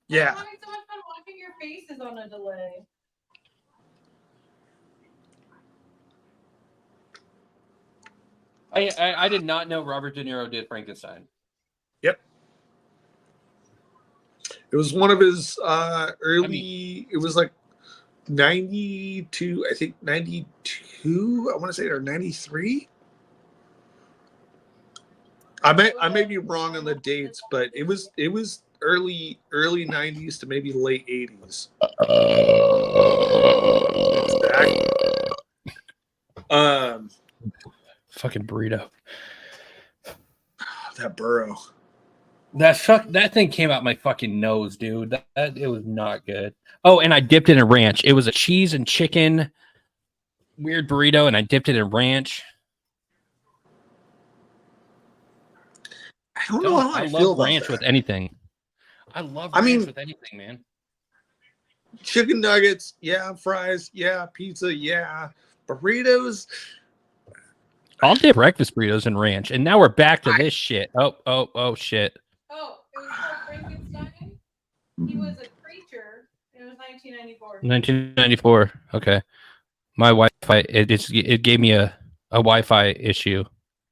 Yeah, I'm having so much fun watching your faces on a delay. I did not know Robert De Niro did Frankenstein. it was one of his early. It was like 92. I think 92. I want to say or 93. I may be wrong on the dates, but it was early 90s to maybe late 80s. Fucking burrito. That burrow. That thing came out my fucking nose, dude. That it was not good. Oh, and I dipped it in ranch. It was a cheese and chicken weird burrito, and I dipped it in ranch. I don't know how I feel love about ranch that. with anything. I love I ranch mean- with anything, man. Chicken nuggets, yeah. Fries, yeah. Pizza, yeah. Burritos. I'll dip breakfast burritos in ranch, and now we're back to this shit. Oh shit. Oh, it was called Frankenstein. He was a creature. It was 1994. 1994. Okay, my Wi-Fi it gave me a Wi-Fi issue.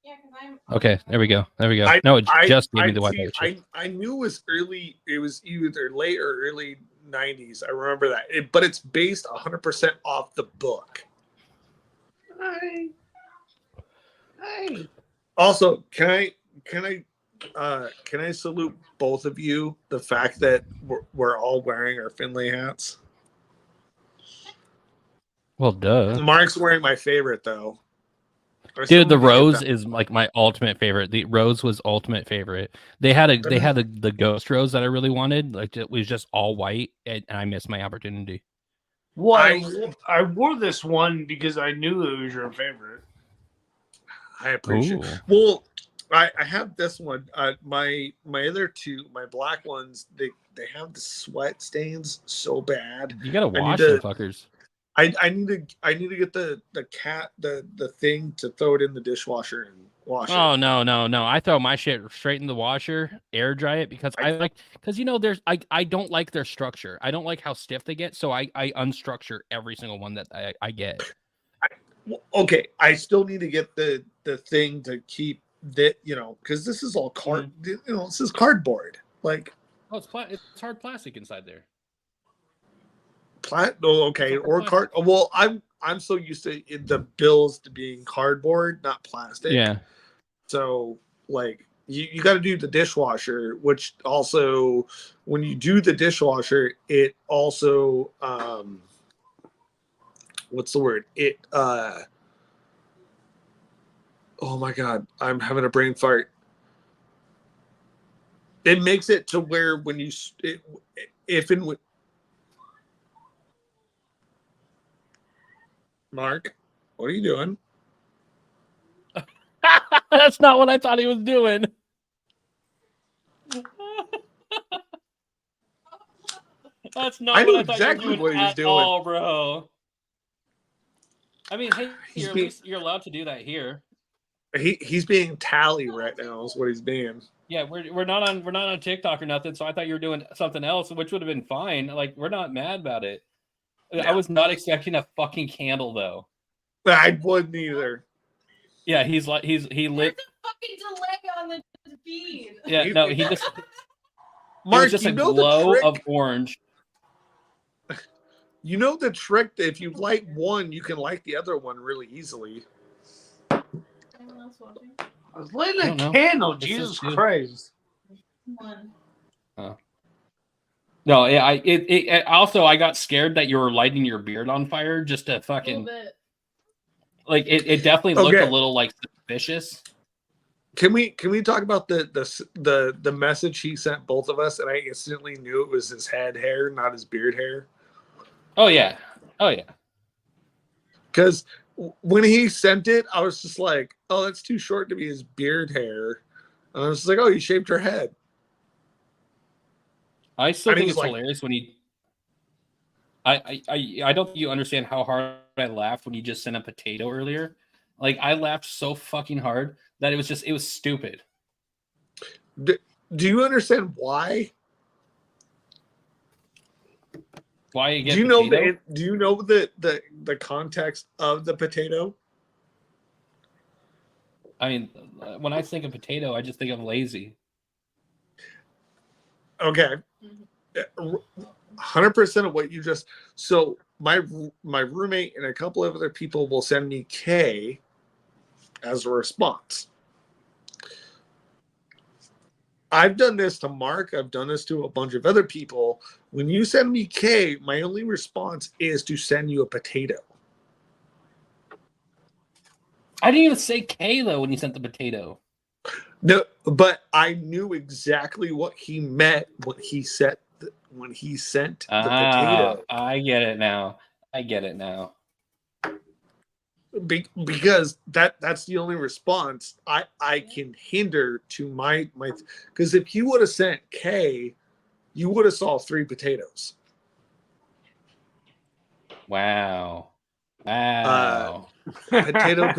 Yeah, because I'm. Okay, there we go. I- No, it just gave I, me the Wi-Fi issue. I knew it was early. It was either late or early 90s. I remember that. But it's based 100% off the book. Hey. Also, can I salute both of you? The fact that we're all wearing our Finlay hats. Well, duh. Mark's wearing my favorite though. Or Dude, the someone get rose that. is like my ultimate favorite. The rose was ultimate favorite. They had the ghost rose that I really wanted. Like it was just all white, and I missed my opportunity. Well, I wore this one because I knew it was your favorite. I appreciate. Ooh. Well, I have this one. My other two, my black ones, they have the sweat stains so bad. You gotta I need wash to- them fuckers. I need to get the thing to throw it in the dishwasher and wash Oh it. no! I throw my shit straight in the washer, air dry it because there's I don't like their structure. I don't like how stiff they get, so I unstructure every single one that I get. Well, okay, I still need to get the thing to keep that, because this is all this is cardboard. Like Oh, it's hard plastic inside there. okay, It's like or card. plastic. Well, I'm so used to the bills to being cardboard, not plastic. Yeah. So like you got to do the dishwasher, which also when you do the dishwasher, it also what's the word? Oh my god, I'm having a brain fart. It makes it to where when you if and when Mark, what are you doing? That's not what I thought he was doing. That's not I knew what I thought exactly you were what doing he was at doing. all, bro. I mean, hey, He's at being- least you're allowed to do that here. He's being tally right now is what he's being. Yeah, we're not on TikTok or nothing, so I thought you were doing something else, which would have been fine. Like, we're not mad about it. I was not expecting a fucking candle though. I wouldn't either. Yeah, he lit. There's a fucking delay on the feed. Yeah, no, he just it Mark, was just a you know glow the trick. of orange. You know the trick that if you light one, you can light the other one really easily. Anyone else watching? I was lighting I a don't know. candle. This Jesus is good. Christ. One. No, yeah, it also I got scared that you were lighting your beard on fire just to A little fucking bit. like it definitely looked Okay. a little like suspicious. Can we talk about the message he sent both of us, and I instantly knew it was his head hair, not his beard hair, Oh yeah. Oh yeah. because when he sent it, I was just like, "Oh, that's too short to be his beard hair," and I was just like, "Oh, you shaved your head." I still And think he's it's like- hilarious when he. I don't think you understand how hard I laughed when you just sent a potato earlier. Like I laughed so fucking hard that it was stupid. Do you understand why? Why you get Do you know potato? do you know the context of the potato? I mean, when I think of potato, I just think of lazy. Okay. 100% of what you just so my roommate and a couple of other people will send me K as a response. I've done this to Mark, I've done this to a bunch of other people. When you send me K, my only response is to send you a potato. I didn't even say K though when you sent the potato. No, but I knew exactly what he meant when he sent the potato. I get it now. I get it now. Because that's the only response I can hinder to my because if you would have sent K, you would have saw 3 potatoes. Wow. Wow. Potato.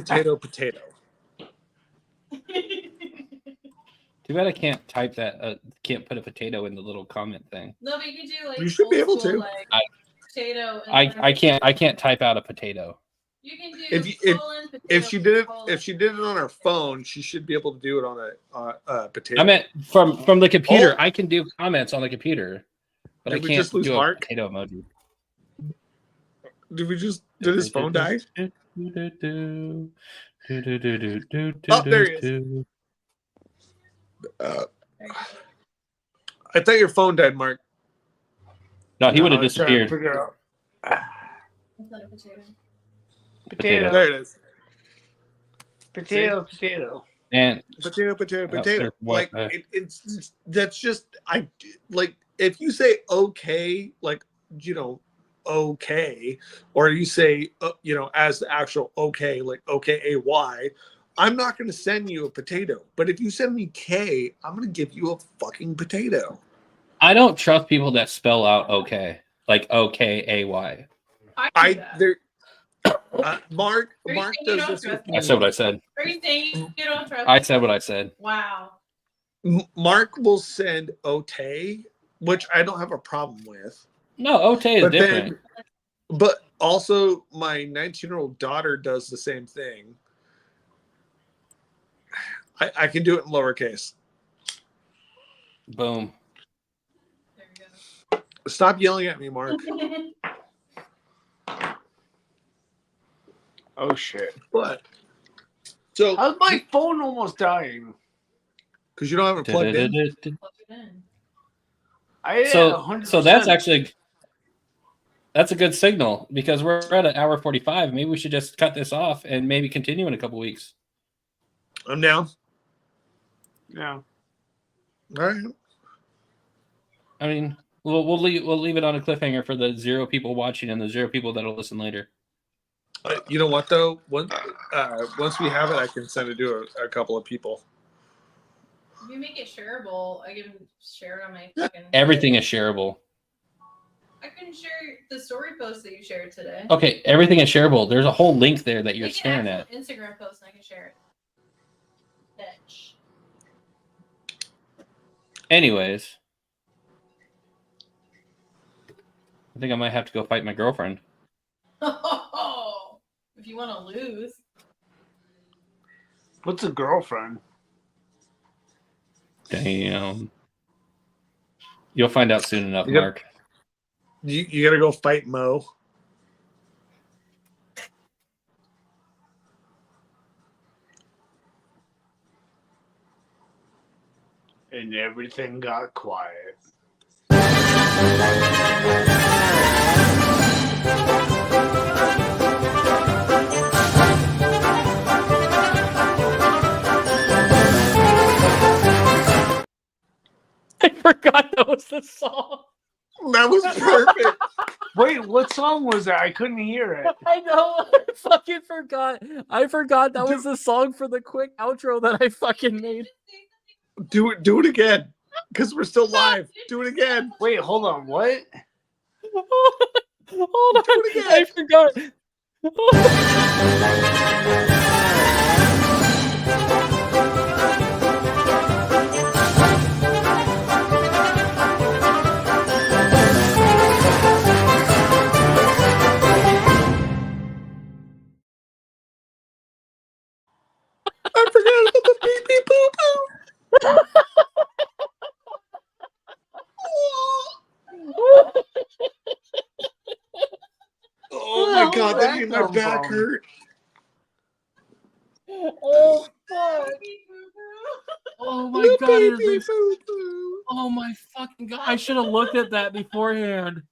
Too bad I can't type that. Can't put a potato in the little comment thing. No, but you can do like You should be old able school, to. like, I- potato. And I can't type out a potato. You can do If colon, potato, if she did it colon. if she did it on her phone, she should be able to do it on a potato. I meant from the computer. Oh. I can do comments on the computer, but Did I we can't just lose do Mark? a potato emoji. Did his phone die? Oh, there he is. I thought your phone died, Mark. No, he would have I was trying to disappeared. figure out. Is that a potato? Potato. There it is. Potato. And Potato. there's what, Like it's that's just I like if you say okay, like okay, or you say as the actual okay, like OKAY, I'm not going to send you a potato. But if you send me K, I'm going to give you a fucking potato. I don't trust people that spell out okay, like OKAY. I do I that. there Mark Are you does saying you don't this with trust me. I said what I said. Are you saying you don't trust? I me? said what I said. Wow. Mark will send Otay, which I don't have a problem with. No, Otay is But different. but also my 19-year-old daughter does the same thing. I can do it in lowercase. Boom. There you Stop yelling at me, Mark. go. Oh shit! But so How's my phone almost dying? because you don't have it plugged in. Plug it in. I had So 100%. that's a good signal because we're at an hour 45. Maybe we should just cut this off and maybe continue in a couple weeks. I'm down. Yeah. All right. I mean, we'll leave it on a cliffhanger for the 0 people watching and the 0 people that'll listen later. You know what though? Once we have it, I can send it to a couple of people. If you make it shareable, I can share it on my fucking. Everything is shareable. I can share the story post that you shared today. Okay, everything is shareable. There's a whole link there that you're Make an staring at. actual Instagram post and I can share it. Bitch. Anyways, I think I might have to go fight my girlfriend. If you want to lose. What's a girlfriend? Damn. You'll find out soon enough, You got- Mark. You gotta go fight Mo. And everything got quiet. I forgot that was the song. That was perfect. Wait, what song was that? I couldn't hear it. I know. I fucking forgot. I forgot that was the song for the quick outro that I fucking made. Do it again, because we're still live. Do it again. Wait, hold on. What? Hold on. Do it again. I forgot. I forgot about the beep beep boo boo. Oh my god, that made my back hurt. Oh fuck. Oh my The god. beep beep boo boo. Oh my fucking god. I should have looked at that beforehand.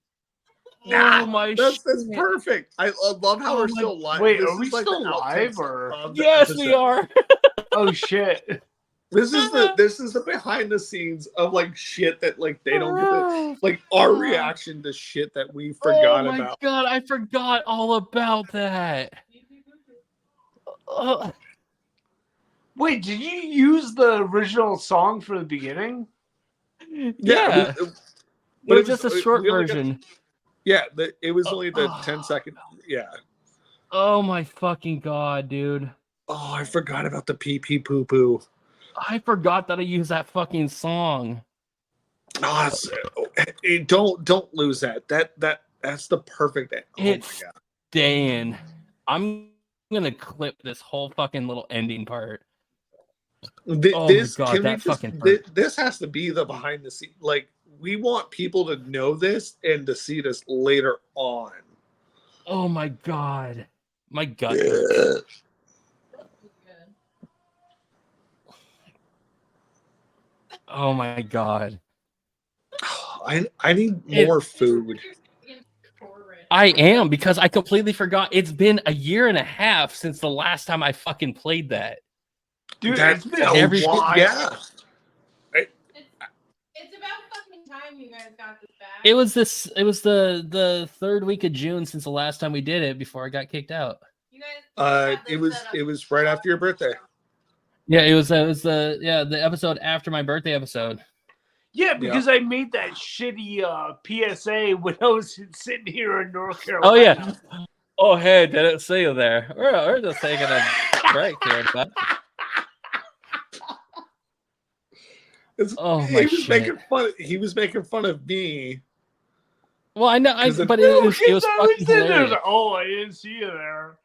Nah, Oh my That's shit. perfect. I love how Oh we're my- still live. Wait, This are we is like still the live, outtakes or- of the Yes, we episode. are. Oh shit! This is the behind the scenes of like shit that like they don't get the like our reaction to shit that we forgot oh my about. god, I forgot all about that. Wait, did you use the original song for the beginning? Yeah, but it was just a short we only got- version. it was only the 10-second. Yeah. Oh my fucking god, dude. Oh, I forgot about the pee pee poo poo. I forgot that I used that fucking song. Oh, don't lose that. That's the perfect. Oh It's my god. Dan. I'm gonna clip this whole fucking little ending part. Oh my This God, can we that just, fucking this has to be the behind the scene. Like we want people to know this and to see this later on. Oh my god. My gut hurts. Oh my god. I need more food. I am, because I completely forgot. It's been a year and a half since the last time I fucking played that. Dude, That's it's been a every- while. Yeah. It's about fucking time you guys got this back. It was the third week of June since the last time we did it before I got kicked out. You guys had It this set up was right after your birthday. Yeah, it was the episode after my birthday episode. Yeah, because I made that shitty PSA when I was sitting here in North Carolina. Oh yeah. Oh, hey, didn't see you there. We're just taking a break here, but oh my he was shit. making fun. He was making fun of me. Well, I know, 'Cause but it- it was fucking hilarious. Oh, I didn't see you there.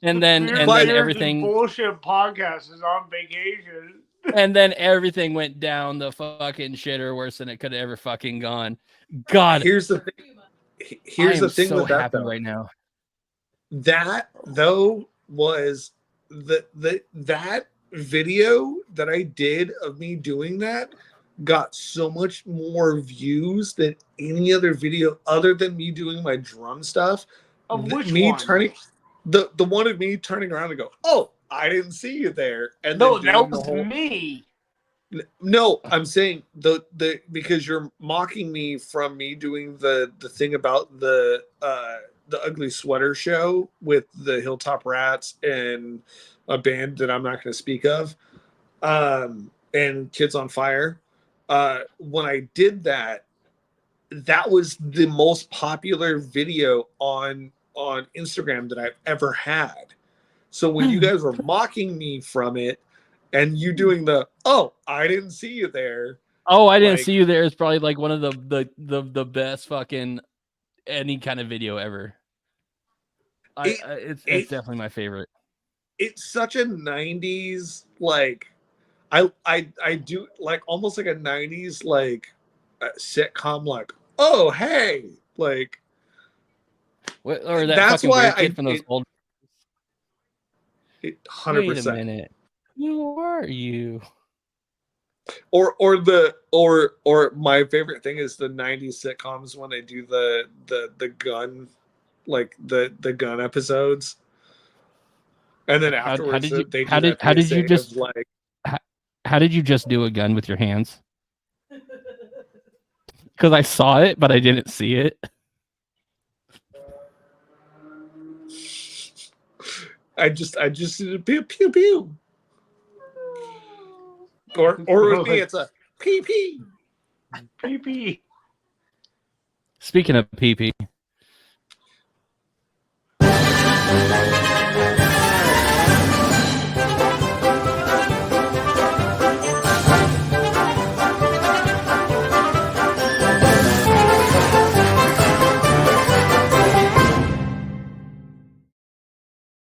And then everything bullshit podcast is on vacation. and then everything went down the fucking shitter worse than it could have ever fucking gone. God, Here's the thing. Here's I am the thing so with that happy though. right now. That though was that video that I did of me doing that got so much more views than any other video other than me doing my drum stuff. Of which me one? turning the one of me turning around and go, "Oh, I didn't see you there," and No, then that doing the was whole. me. No, I'm saying the because you're mocking me from me doing the thing about the ugly sweater show with the Hilltop Rats and a band that I'm not going to speak of, and Kids on Fire. When I did that, that was the most popular video on Instagram that I've ever had. So when you guys were mocking me from it, and you doing the I didn't see you there. Oh, I didn't Like- see you there. It's probably like one of the best fucking any kind of video ever. It's definitely my favorite. It's such a 90s like I do like almost like a 90s like sitcom like oh hey like Or that That's fucking why weird I- kid from those it- old. 100%. Wait a minute. Who are you? Or my favorite thing is the 90s sitcoms when they do the gun like the gun episodes. And then afterwards did you- they do how did- that how did you PSA of, just- like How did you just do a gun with your hands? Because I saw it, but I didn't see it. I just did a pew pew pew. Or with me it's a pee pee. PP. Speaking of pee pee.